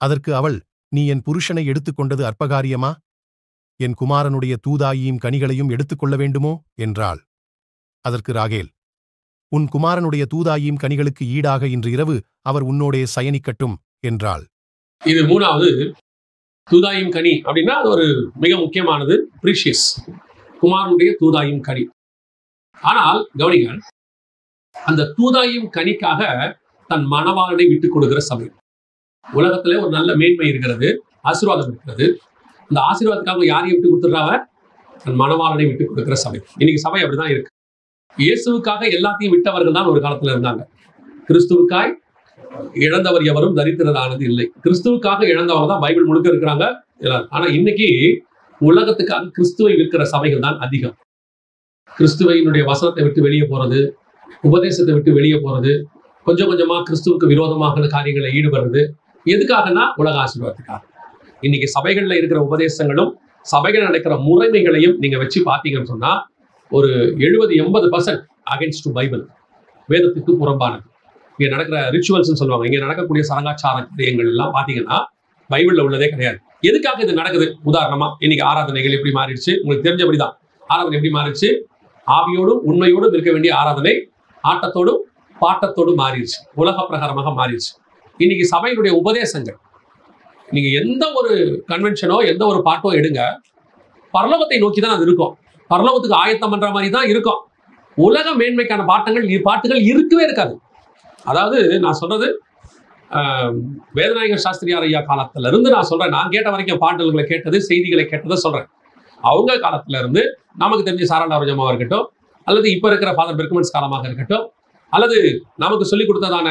B: அதற்கு அவள், நீ என் புருஷனை எடுத்துக்கொண்டது அற்பகாரியமா? என் குமாரனுடைய தூதாயீம் கனிகளையும் எடுத்துக்கொள்ள வேண்டுமோ என்றாள். அதற்கு ராகேல், உன் குமாரனுடைய தூதாயீம் கனிகளுக்கு ஈடாக இன்று இரவு அவர் உன்னோடே சயனிக்கட்டும் என்றாள்.
A: இது 3வது. தூதாயீம் கனி அப்படின்னா அது ஒரு மிக முக்கியமானது, பிரீஷியஸ். குமாரனுடைய தூதாயீம் கனி. ஆனால் கவனிங்கள், அந்த தூதாயீம் கனிக்காக தன் மணவாளனை விட்டுக் கொடுக்கிற சபை. உலகத்திலே ஒரு நல்ல மேன்மை இருக்கிறது, ஆசீர்வாதம் இருக்கிறது. அந்த ஆசீர்வாதத்துக்காக யாரையும் விட்டு கொடுத்துடுறாங்க? தன் மணவாளனை விட்டுக் கொடுக்கிற சபை. இன்னைக்கு சபை அப்படிதான் இருக்கு. இயேசுவுக்காக எல்லாத்தையும் விட்டவர்கள் தான் ஒரு காலத்துல இருந்தாங்க. கிறிஸ்துவுக்காய் இழந்தவர் எவரும் தரித்திரரானது இல்லை. கிறிஸ்துவுக்காக இழந்தவங்க தான் பைபிள் முழுக்க இருக்கிறாங்க. ஆனா இன்னைக்கு உலகத்துக்காக கிறிஸ்துவை விற்கிற சபைகள் தான் அதிகம். கிறிஸ்துவையினுடைய வசனத்தை விட்டு வெளியே போறது, உபதேசத்தை விட்டு வெளியே போறது, கொஞ்சம் கொஞ்சமா கிறிஸ்துவுக்கு விரோதமாக காரியங்களை ஈடுபடுறது. எதுக்காகனா உலக ஆசீர்வாதத்துக்காக. இன்னைக்கு சபைகள்ல இருக்கிற உபதேசங்களும் சபைகள் நடக்கிற முறைமைகளையும் நீங்க வச்சு பார்த்தீங்கன்னு சொன்னா ஒரு 70-80% அகைன்ஸ்ட் பைபிள், வேதத்துக்கு புறம்பானது. இங்க நடக்கிற ரிச்சுவல்ஸ் சொல்லுவாங்க, இங்க நடக்கக்கூடிய சடங்காச்சார காரியங்கள் எல்லாம் பாத்தீங்கன்னா பைபிள்ல உள்ளதே கிடையாது. எதுக்காக இது நடக்குது? உதாரணமா இன்னைக்கு ஆராதனைகள் எப்படி மாறிடுச்சு உங்களுக்கு தெரிஞ்சபடிதான். ஆராதனை எப்படி மாறிடுச்சு? ஆவியோடும் உண்மையோடும் இருக்க வேண்டிய ஆராதனை ஆட்டத்தோடும் பாட்டத்தோடும் மாறிடுச்சு, உலக பிரகாரமாக மாறிடுச்சு. இன்னைக்கு சபையினுடைய உபதேசங்கள், நீங்க எந்த ஒரு கன்வென்ஷனோ எந்த ஒரு பாட்டோ எடுங்க, பரலோகத்தை நோக்கி தான் அது இருக்கும். பரலோகத்துக்கு ஆயத்தம் பண்ற மாதிரி தான் இருக்கும். உலக மேன்மைக்கான பாட்டுகள் இருக்கவே இருக்காது. அதாவது நான் சொல்றது, வேதநாயகர் சாஸ்திரியார் ஐயா காலத்துல இருந்து நான் சொல்றேன், நான் கேட்ட வரைக்கும் பாடல்களை கேட்டது, செய்திகளை கேட்டதை சொல்றேன். அவங்க காலத்துல இருந்து நமக்கு தெரிஞ்ச சாரண்டா ரோஜமாவா இருக்கட்டும், அல்லது இப்ப இருக்கிற ஃபாதர் பெர்க்மன்ஸ் காலமாக இருக்கட்டும், அல்லது நமக்கு சொல்லிக் கொடுத்ததான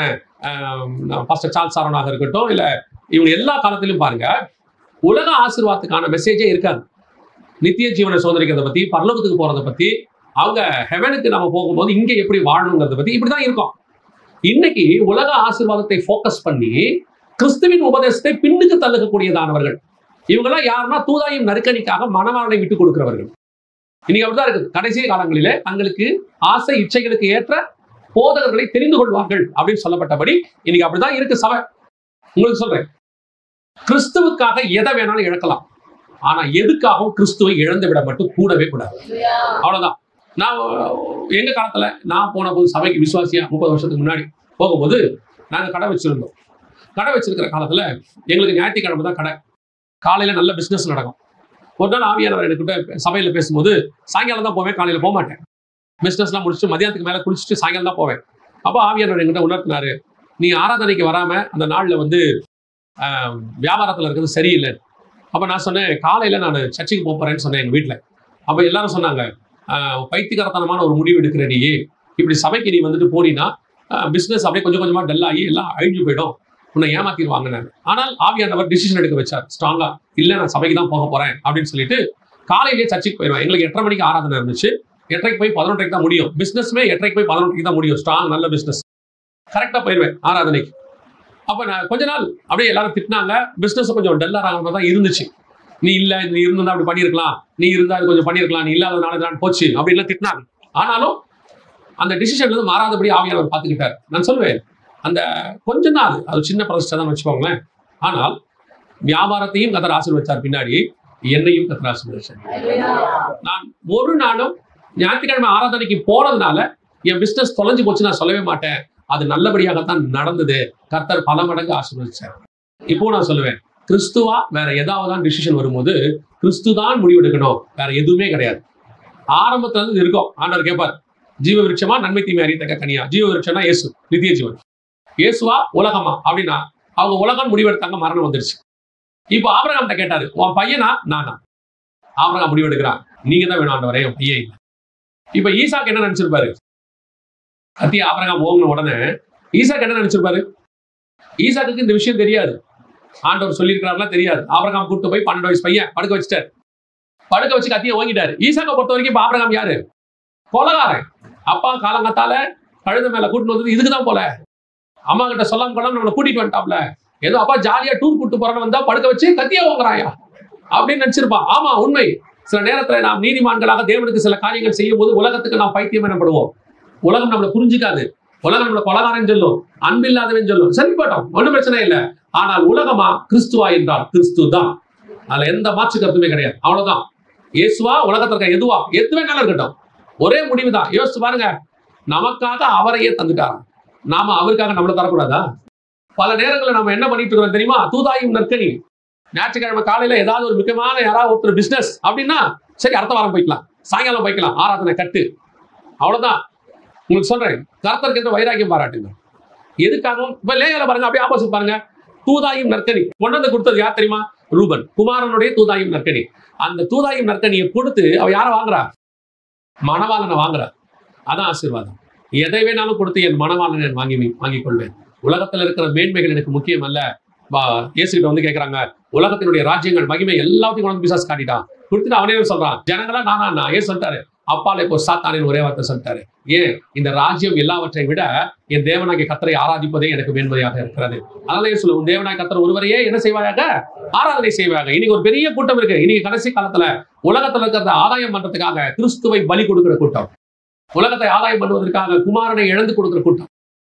A: பாஸ்டர் சார்ல்ஸ் சாரோனாக இருக்கட்டும், இல்ல இவங்க எல்லா காலத்திலும் பாருங்க, உலக ஆசீர்வாதத்துக்கான மெசேஜே இருக்காது. நித்திய ஜீவனை சோதரிக்கிறத பத்தி, பரலோகத்துக்கு போறதை பத்தி, அவங்க ஹெவனுக்கு நம்ம போகும்போது இங்க எப்படி வாழணுங்கிறத பத்தி இப்படிதான் இருக்கும். இன்னைக்கு உலக ஆசீர்வாதத்தை போக்கஸ் பண்ணி கிறிஸ்துவின் உபதேசத்தை பின்னுக்கு தள்ளுகக்கூடியதானவர்கள் இவங்கெல்லாம் யாருன்னா தூதாயும் நறுக்கணிக்காக மனவாளனை விட்டு கொடுக்கிறவர்கள். இன்னைக்கு அப்படிதான் இருக்குது. கடைசி காலங்களிலே தங்களுக்கு ஆசை இச்சைகளுக்கு ஏற்ற போதகர்களை தெரிந்து கொள்வார்கள் அப்படின்னு சொல்லப்பட்டபடி இன்னைக்கு அப்படிதான் இருக்கு சபை. உங்களுக்கு சொல்றேன், கிறிஸ்துவுக்காக எதை வேணாலும் இழக்கலாம், ஆனா எதுக்காகவும் கிறிஸ்துவை இழந்து விட மட்டும் கூடவே கூடாது. அவ்வளவுதான். நான் எங்க காலத்துல நான் போன போது சபைக்கு விசுவாசியா 30 வருஷத்துக்கு முன்னாடி போகும்போது நாங்க கடை வச்சிருந்தோம். கடை வச்சிருக்கிற காலத்துல எங்களுக்கு ஞாயிற்றுக்கிழமை தான் கடை. காலையில நல்ல பிசினஸ் நடக்கும். ஒரு நாள் ஆவியானவர் என்கிட்ட சபையில பேசும்போது சாயங்காலம் தான் போவேன், காலையில போக மாட்டேன். பிசினஸ்லாம் முடிச்சுட்டு மதியானத்துக்கு மேல குளிச்சுட்டு சாயங்காலம் தான் போவேன். அப்போ ஆவியானவர் என்கிட்ட உணர்த்தினாரு, நீ ஆராதனைக்கு வராம அந்த நாள்ல வியாபாரத்துல இருக்கிறது சரியில்லை. அப்ப நான் சொன்னேன், காலையில நான் சர்ச்சுக்கு போறேன்னு சொன்னேன் எங்க வீட்டுல. அப்ப எல்லாரும் சொன்னாங்க, பைத்தியகாரத்தனமான ஒரு முடிவு எடுக்கிற நீ, இப்படி சபைக்கு நீ போனீங்கன்னா பிசினஸ் அப்படியே கொஞ்சம் கொஞ்சமா டல் ஆகி எல்லாம் அழிஞ்சு போயிடும், உன்னை ஏமாத்திடுவாங்க. ஆனால் ஆவியானவர் டிசிஷன் எடுக்க வச்சார் ஸ்ட்ராங்கா, இல்ல நான் சபைக்கு தான் போக போறேன் அப்படின்னு சொல்லிட்டு காலையிலேயே சர்ச்சுக்கு போயிடுவேன். எங்களுக்கு 8:30 மணிக்கு ஆராதனை இருந்துச்சு. 8:30 போய் 11:30 தான் முடியும். பிசினஸ்மே 8:30 போய் 11:30 தான் முடியும். ஸ்ட்ராங் நல்ல பிசினஸ். கரெக்டா போயிடுவேன் ஆராதனைக்கு. அப்ப நான் கொஞ்ச நாள் அப்படியே எல்லாரும் திட்டினாங்க. பிசினஸ் கொஞ்சம் டல்லா ஆகிற மாதிரி தான் இருந்துச்சு. நீ இல்ல, நீ இருந்தா அப்படி பண்ணிருக்கலாம், நீ இருந்தா அது கொஞ்சம் பண்ணிருக்கலாம், நீ இல்லாதனால தான் போச்சு அப்படின்லாம் திட்டினாங்க. ஆனாலும் அந்த டிசிஷன்ல இருந்து மாறாதபடி ஆவியானவர் பார்த்துக்கிட்டார். நான் சொல்லுவேன், அந்த கொஞ்ச நாள் அது சின்ன பிரதிஷ்டை தான் வச்சுக்கோங்களேன். ஆனால் வியாபாரத்தையும் கர்த்தர் ஆசீர்வதிச்சார், பின்னாடி என்னையும் கர்த்தர் ஆசீர்வதிச்சார். நான் ஒரு நாளும் ஞாயிற்றுக்கிழமை ஆராதனைக்கு போனதுனால என் பிசினஸ் தொலைஞ்சு போச்சு நான் சொல்லவே மாட்டேன். அது நல்லபடியாகத்தான் நடந்தது. கர்த்தர் பல மடங்கு ஆசீர்வதிச்சார். இப்போ நான் சொல்லுவேன், கிறிஸ்துவா வேற ஏதாவது டிசிஷன் வரும்போது கிறிஸ்து தான் முடிவெடுக்கணும், வேற எதுவுமே கிடையாது. ஆரம்பத்துல இருந்து இருக்கும். ஆண்டவர் கேட்பார், ஜீவ விருட்சமா நன்மை தீமை அறியத்தக்க கனியா? ஜீவ விருட்சம்னா இயேசு, நித்திய ஜீவன். இயேசுவா உலகமா அப்படின்னா அவங்க உலகம் முடிவெடுத்தாங்க, மரணம் வந்துருச்சு. இப்போ ஆபிரகாம்கிட்ட கேட்டாரு, உன் பையனா நானா? ஆபிரகாம் முடிவெடுக்கிறான், நீங்க தான் வேணும் ஆண்டவரே, என் பையன் இல்லை. இப்ப ஈசாக்கு என்ன நினைச்சிருப்பாரு? கத்தி ஆபிரகாம் ஓங்கின உடனே ஈசாக்கு என்ன நினைச்சிருப்பாரு? ஈசாக்கு இந்த விஷயம் தெரியாது, ஆண்டவர் சொல்லியிருக்கிறாருலாம் தெரியாது. ஆபிரகாம் கூட்டு போய் 12 வயசு பையன் படுக்க வச்சுட்டாரு. படுக்க வச்சு கத்தியை ஓங்கிட்டாரு. ஈசாக்கை பொறுத்த வரைக்கும் இப்ப ஆபிரகாம் யாரு? கொலகாரன். அப்பா காலங்கத்தால கழுத மேல கூட்டிட்டு வந்தது இதுக்குதான் போல. அம்மா கிட்ட சொல்லாம கொள்ளாம நம்மளை கூட்டிட்டு வந்துட்டாப்ல. ஏதோ அப்பா ஜாலியா டூர் கூட்டு போறன்னு வந்தா படுக்க வச்சு கத்தியா ஓங்குறாயா அப்படின்னு நினைச்சிருப்பான். ஆமா, உண்மை. சில நேரத்துல நாம் நீதிமான்களாக தேவனுக்கு சில காரியங்கள் செய்யும் போது உலகத்துக்கு நாம் பைத்தியம் எனப்படுவோம். உலகம் நம்மளை புரிஞ்சுக்காது. உலகம் நம்மளை கொலகாரன் சொல்லும், அன்பில்லாதவன் சொல்லும். சரிப்பட்டோம், ஒன்றும் பிரச்சனை இல்லை. ஆனால் உலகமா கிறிஸ்துவா என்றால் கிறிஸ்து தான். அதுல எந்த மாற்று கருத்துமே கிடையாது. அவ்வளவுதான். இயேசுவா உலகத்திற்கு எதுவா எது வேணாலும் இருக்கட்டும், ஒரே முடிவுதான். யோசிச்சு பாருங்க, நமக்காக அவரையே தந்துட்டாராம், நாம அவருக்காக நம்மளை தரக்கூடாதா? பல நேரங்களில் நம்ம என்ன பண்ணிட்டு இருக்கிறோம் தெரியுமா? தூதாயும் நற்கனி. ஞாயிற்றுக்கிழமை காலையில ஏதாவது ஒரு முக்கியமான யாராவது ஒருத்தர் பிசினஸ் அப்படின்னா சரி அடுத்த வாரம் போய்க்கலாம், சாயங்காலம் போய்க்கலாம், ஆராதனை கட்டு, அவ்வளவுதான். உங்களுக்கு சொல்றேன், கர்த்தருக்கு என்ற வைராக்கியம் பாராட்டுங்க. எதுக்காகவும் இப்ப லேயால பாருங்க, அப்படியே ஆப்போசிட் பாருங்க. தூதாயும் நற்கனி கொண்டு வந்து கொடுத்தது யார் தெரியுமா? ரூபன், குமாரனுடைய தூதாயும் நற்கனி. அந்த தூதாயும் நற்கனியை கொடுத்து அவ யாரை வாங்குறா? மணவாளனை வாங்குறா. அதான் ஆசீர்வாதம். எதை வேணாலும் கொடுத்து என் மணவாளனை வாங்கிக் கொள்வேன். உலகத்துல இருக்கிற மேன்மைகள் எனக்கு முக்கியம் அல்ல. இயேசுகிட்ட வந்து கேட்கறாங்க, உலகத்தினுடைய ராஜ்யங்கள் மகிமை எல்லாத்தையும் கொண்டு பிசாசு காட்டிட்டான். கொடுத்துட்டு அவனே சொல்றான், ஜனங்களா நானா? ஏன் சொல்லிட்டாரு? அப்பாலே இப்போ சாத்தானின் ஒரே வார்த்தை சொல்லிட்டாரு, ஏன் இந்த ராஜ்யம் எல்லாவற்றை விட என் தேவனாகிய கர்த்தரை ஆராதிப்பதே எனக்கு மேன்மையாக இருக்கிறது. அதனால சொல்ல, உன் தேவனாகிய கர்த்தர் ஒருவரையே என்ன செய்வாயாக? ஆராதனை செய்வாங்க. இன்னைக்கு ஒரு பெரிய கூட்டம் இருக்கு. இன்னைக்கு கடைசி காலத்துல உலகத்துல இருக்கிறத ஆதாயம் பண்றதுக்காக கிறிஸ்துவை பலி கொடுக்கிற கூட்டம், உலகத்தை ஆதாயம் பண்ணுவதற்காக குமாரனை இழந்து கொடுக்கிற கூட்டம்.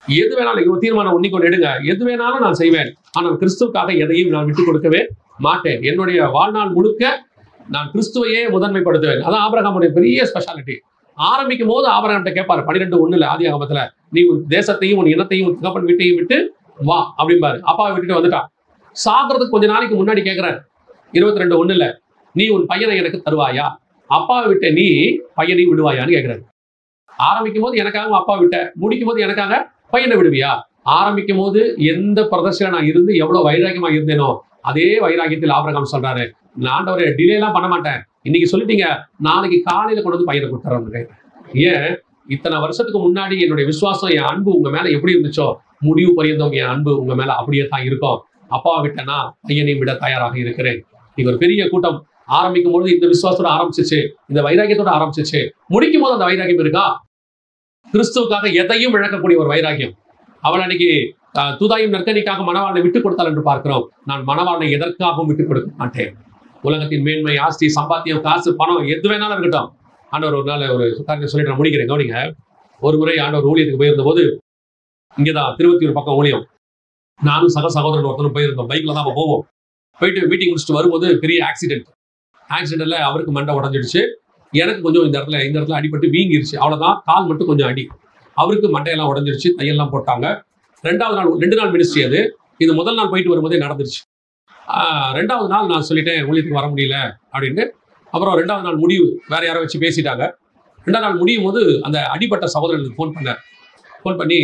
A: எது வேணாலும் ஒரு தீர்மானம் உன்னிக்கொண்டு எடுங்க, எது வேணாலும் நான் செய்வேன், ஆனால் கிறிஸ்துவுக்காக எதையும் நான் விட்டுக் கொடுக்கவே மாட்டேன். என்னுடைய வாழ்நாள் முழுக்க நான் கிறிஸ்துவையே முதன்மைப்படுத்துவேன். அதான் ஆபிரகாமுடைய பெரிய ஸ்பெஷாலிட்டி. ஆரம்பிக்கும் போது ஆபிரகாம்கிட்ட கேட்பாரு 12:1 ஆதியாகமத்துல, நீ உன் தேசத்தையும் உன் இனத்தையும் உன் தகப்பன் வீட்டையும் விட்டு வா அப்படிம்பாரு. அப்பாவை விட்டுட்டு வந்துட்டான். சாகிறதுக்கு கொஞ்ச நாளைக்கு முன்னாடி கேட்கிறார் 22:1, நீ உன் பையனை எனக்கு தருவாயா? அப்பாவை விட்ட நீ பையனை விடுவாயான்னு கேட்கிறாரு. ஆரம்பிக்கும் போது எனக்காக அப்பா விட்ட, முடிக்கும் போது எனக்காக பையனை விடுவியா? ஆரம்பிக்கும் போது எந்த பிரதர்ஷனம் நான் இருந்து எவ்வளவு வைராக்கியமா இருந்தேனோ அதே வைராக்கியத்தில் ஆபிரகாம் சொல்றாரு, நான் ஆண்டவரே டிலே எல்லாம் பண்ண மாட்டேன், இன்னைக்கு சொல்லிட்டீங்க, நாளைக்கு காலையில கொண்டு வந்து பையனை கொடுத்துறேன். ஏன் இத்தனை வருஷத்துக்கு முன்னாடி என்னுடைய விசுவாசம், என் அன்பு உங்க மேல எப்படி இருந்துச்சோ முடிவு பரியந்தம் என் அன்பு உங்க மேல அப்படியே தான் இருக்கும். அப்பாவை விட்டனா பையனையும் விட தயாராக இருக்கிறேன். நீங்க ஒரு பெரிய கூட்டம் ஆரம்பிக்கும் பொழுது இந்த விசுவாசத்தோட ஆரம்பிச்சிச்சு, இந்த வைராக்கியத்தோட ஆரம்பிச்சிச்சு. முடிக்கும் போது அந்த வைராக்கியம் இருக்கா? கிறிஸ்துவுக்காக எதையும் இழக்கக்கூடிய ஒரு வைராக்கியம். அவள் அன்னைக்கு துதாயும் நற்கனிக்காக மணவாளனை விட்டுக் கொடுத்தாள் என்று பார்க்கிறோம். நான் மணவாளனை எதற்காகவும் விட்டுக் கொடுக்க மாட்டேன். உலகத்தின் மேன்மை, ஆஸ்தி, சம்பாத்தியம், காசு, பணம் எது வேணாலும் இருக்கட்டும். ஆண்டவர் ஒரு நாள் ஒரு காரியத்தை சொல்லிட்டு நான் முடிக்கிறேன், கவனிங்க. ஒரு முறை ஆண்டவர் ஊழியத்துக்கு போயிருந்த போது, இங்கேதான் திருவத்தியூர் பக்கம் ஊழியம், நானும் சகோதரன் ஒருத்தரும் போயிருந்தோம். பைக்ல தான் போவோம். போயிட்டு மீட்டிங் முடிச்சுட்டு வரும்போது பெரிய ஆக்சிடென்ட்ல அவருக்கு மண்டை உடஞ்சிடுச்சு. எனக்கு கொஞ்சம் இந்த இடத்துல அடிபட்டு வீங்கிருச்சு. அவ்வளவுதான், கால் மட்டும் கொஞ்சம் அடி. அவருக்கு மண்டையெல்லாம் உடஞ்சிருச்சு, தையெல்லாம் போட்டாங்க. 2 நாள் மினிஸ்ட்ரி அது. இது முதல் நாள் போயிட்டு வரும்போதே நடந்துருச்சு. 2வது நாள் நான் சொல்லிட்டேன் ஊழியத்துக்கு வர முடியல அப்படின்னு. அப்புறம் 2வது நாள் முடிவு வேற யாரோ வச்சு பேசிட்டாங்க. 2வது நாள் முடியும் போது அந்த அடிப்பட்ட சகோதரனுக்கு ஃபோன் பண்ணி,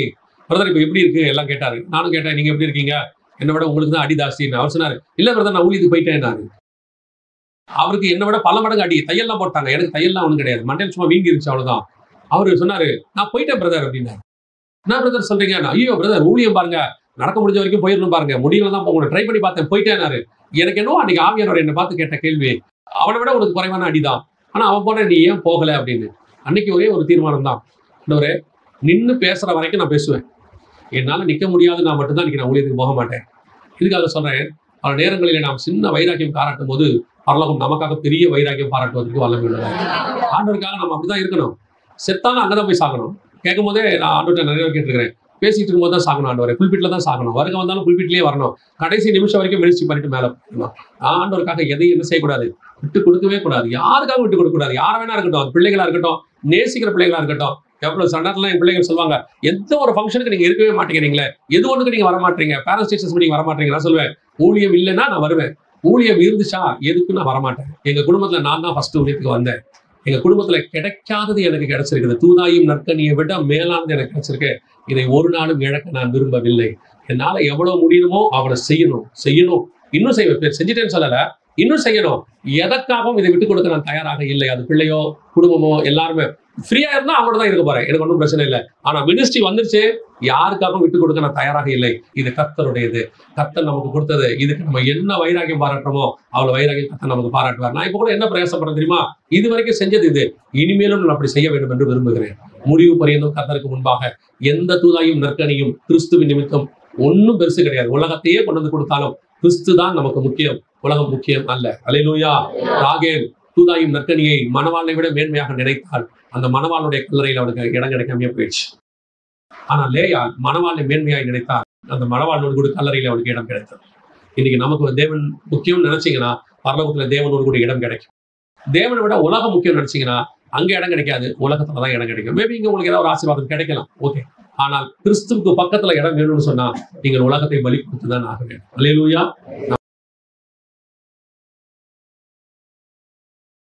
A: பிரதர் இப்போ எப்படி இருக்கு எல்லாம் கேட்டாரு. நானும் கேட்டேன், நீங்க எப்படி இருக்கீங்க? என்னை விட உங்களுக்கு தான் அடி ஜாஸ்தின்னு. அவர் சொன்னாரு, இல்ல பிரதர் நான் ஊழியத்துக்கு போயிட்டேன். அவருக்கு என்னை விட பல மடங்கு அடி, தையெல்லாம் போட்டாங்க. எனக்கு தையெல்லாம் ஒன்றும் கிடையாது, மண்டையில் சும்மா வீங்கிருச்சு, அவ்வளவுதான். அவரு சொன்னாரு, நான் போயிட்டேன் பிரதர் அப்படின்னாரு. என்ன பிரதர் சொல்றீங்க? ஐயோ பிரதர், ஊழியம் பாருங்க, நடக்க முடிஞ்ச வரைக்கும் போயிடணும் பாருங்க, முடியல தான் போகணும், ட்ரை பண்ணி பார்த்தேன், போயிட்டேனாரு. எனக்கு என்னவோ அன்னைக்கு ஆவியானவர் என்னை பார்த்து கேட்ட கேள்வி, அவனை விட உனக்கு குறைவான அடிதான், ஆனா அவன் போன நீ ஏன் போகல அப்படின்னு. அன்னைக்கு ஒரே ஒரு தீர்மானம் தான், இன்னொரு நின்று பேசுற வரைக்கும் நான் பேசுவேன், என்னால நிக்க முடியாது, நான் மட்டும்தான் இன்னைக்கு நான் ஊழியத்துக்கு போக மாட்டேன். இதுக்காக சொல்றேன், பல நேரங்களிலே நாம் சின்ன வைராக்கியம் பாராட்டும் போது பரலோகம் நமக்காக பெரிய வைராக்கியம் பாராட்டுவதற்கு வல்லமை உள்ளது. ஆண்டவருக்காக நம்ம அப்படிதான் இருக்கணும். செத்தாலும் அங்கதான் போய் சாகணும். கேட்கும் போதே நான் ஆண்டவர்கிட்ட நிறைய கேட்டிருக்கிறேன், பேசிட்டு இருக்கும் போது தான் சாகணும் ஆண்டவரை, புல்பிட்ல தான் சாகணும், வருக வந்தாலும் புல்பிட்லயே வரணும், கடைசி நிமிஷம் வரைக்கும் மினிஸ்ட்ரி பண்ணிட்டு மேல போகணும். ஆண்டவருக்காக எதையும் என்ன செய்யக்கூடாது, விட்டு கொடுக்கவே கூடாது. யாருக்காக விட்டு கொடுக்க கூடாது. யார வேணா இருக்கட்டும், அது பிள்ளைகளா இருக்கட்டும், நேசிக்கிற பிள்ளைகளா இருக்கட்டும். எவ்வளவு சண்டத்துல என் பிள்ளைகள் சொல்லுவாங்க, எந்த ஒரு ஃபங்க்ஷனுக்கு நீங்க இருக்கவே மாட்டேங்கிறீங்களே, எது ஒண்ணுக்கு நீங்க வர மாட்டீங்க, பேரண்ட்ஸ் டீச்சர்ஸ் மீட்டிங் வர மாட்டீங்க. நான் சொல்லுவேன், ஊழியம் இல்லைன்னா நான் வருவேன், ஊழியம் இருந்துச்சா எதுக்கு நான் வரமாட்டேன். எங்க குடும்பத்துல நான் தான் ஃபர்ஸ்ட் ஊழியத்துக்கு வந்தேன். எங்க குடும்பத்துல கிடைக்காதது எனக்கு கிடைச்சிருக்குது. தூதாயும் நற்கனியை விட மேலானது எனக்கு கிடைச்சிருக்கு. இதை ஒரு நாளும் இழக்க நான் விரும்பவில்லை. என்னால எவ்வளவு முடியுமோ அவனை செய்யணும். இன்னும் செய்வேன், செஞ்சுட்டேன்னு சொல்லல, இன்னும் செய்யணும். எதற்காகவும் இதை விட்டு கொடுக்க நான் தயாராக இல்லை. அது பிள்ளையோ குடும்பமோ எல்லாருமே ஃப்ரீயா இருந்தா அவங்களோட தான் இருக்க போறேன், எனக்கு ஒன்றும் பிரச்சனை இல்லை. ஆனா மினிஸ்ட்ரி வந்துருச்சு, யாருக்காகவும் விட்டு கொடுக்க நான் தயாராக இல்லை. இது கர்த்தருடையது, கர்த்தர் நமக்கு கொடுத்தது. இதுக்கு நம்ம என்ன வைராக்கியம் பாராட்டுறோமோ அவ்வளவு வைராக்கியம் கர்த்தர் நமக்கு பாராட்டுவார். நான் இப்ப கூட என்ன பிரயாசப்படுறேன் தெரியுமா, இது வரைக்கும் செஞ்சது இது, இனிமேலும் நான் அப்படி செய்ய வேண்டும் என்று விரும்புகிறேன். முடிவு பரியந்தும் கர்த்தருக்கு முன்பாக எந்த தூதாயும் நற்கனியும் கிறிஸ்துவின் நிமித்தம் ஒன்னும் பெருசு கிடையாது. உலகத்தையே கொண்டு வந்து கொடுத்தாலும் கிறிஸ்து தான் நமக்கு முக்கியம், உலகம் முக்கியம் அல்ல. அல்லேலூயா. ராகேல் தூதாயும் நற்கனியை மணவாளனை விட மேன்மையாக நினைத்தால் அந்த மணவாளுடைய கல்லறையில் அவனுக்கு இடம் கிடைக்காம போயிடுச்சு. ஆனா லேயாள் மணவாளனை மேன்மையாய் நினைத்தால் அந்த மணவாளனோடு கூட கல்லறையில் அவனுக்கு இடம் கிடைத்தது. இன்னைக்கு நமக்கு தேவன் முக்கியம் நினைச்சீங்கன்னா பரலோகத்துல தேவனோடு கூட இடம் கிடைக்கும். தேவனை விட உலகம் முக்கியம் நினைச்சீங்கன்னா அங்க இடம் கிடைக்காது, உலகத்துலதான் இடம் கிடைக்கும். மேபி இங்க உங்களுக்கு ஏதாவது ஒரு ஆசீர்வாதம் கிடைக்கலாம், ஓகே. ஆனால் கிறிஸ்துவுக்கு பக்கத்துல இடம் வேணும்னு சொன்னா நீங்கள் உலகத்தை பலி கொடுத்துதான் ஆக வேண்டும். அல்லேலூயா.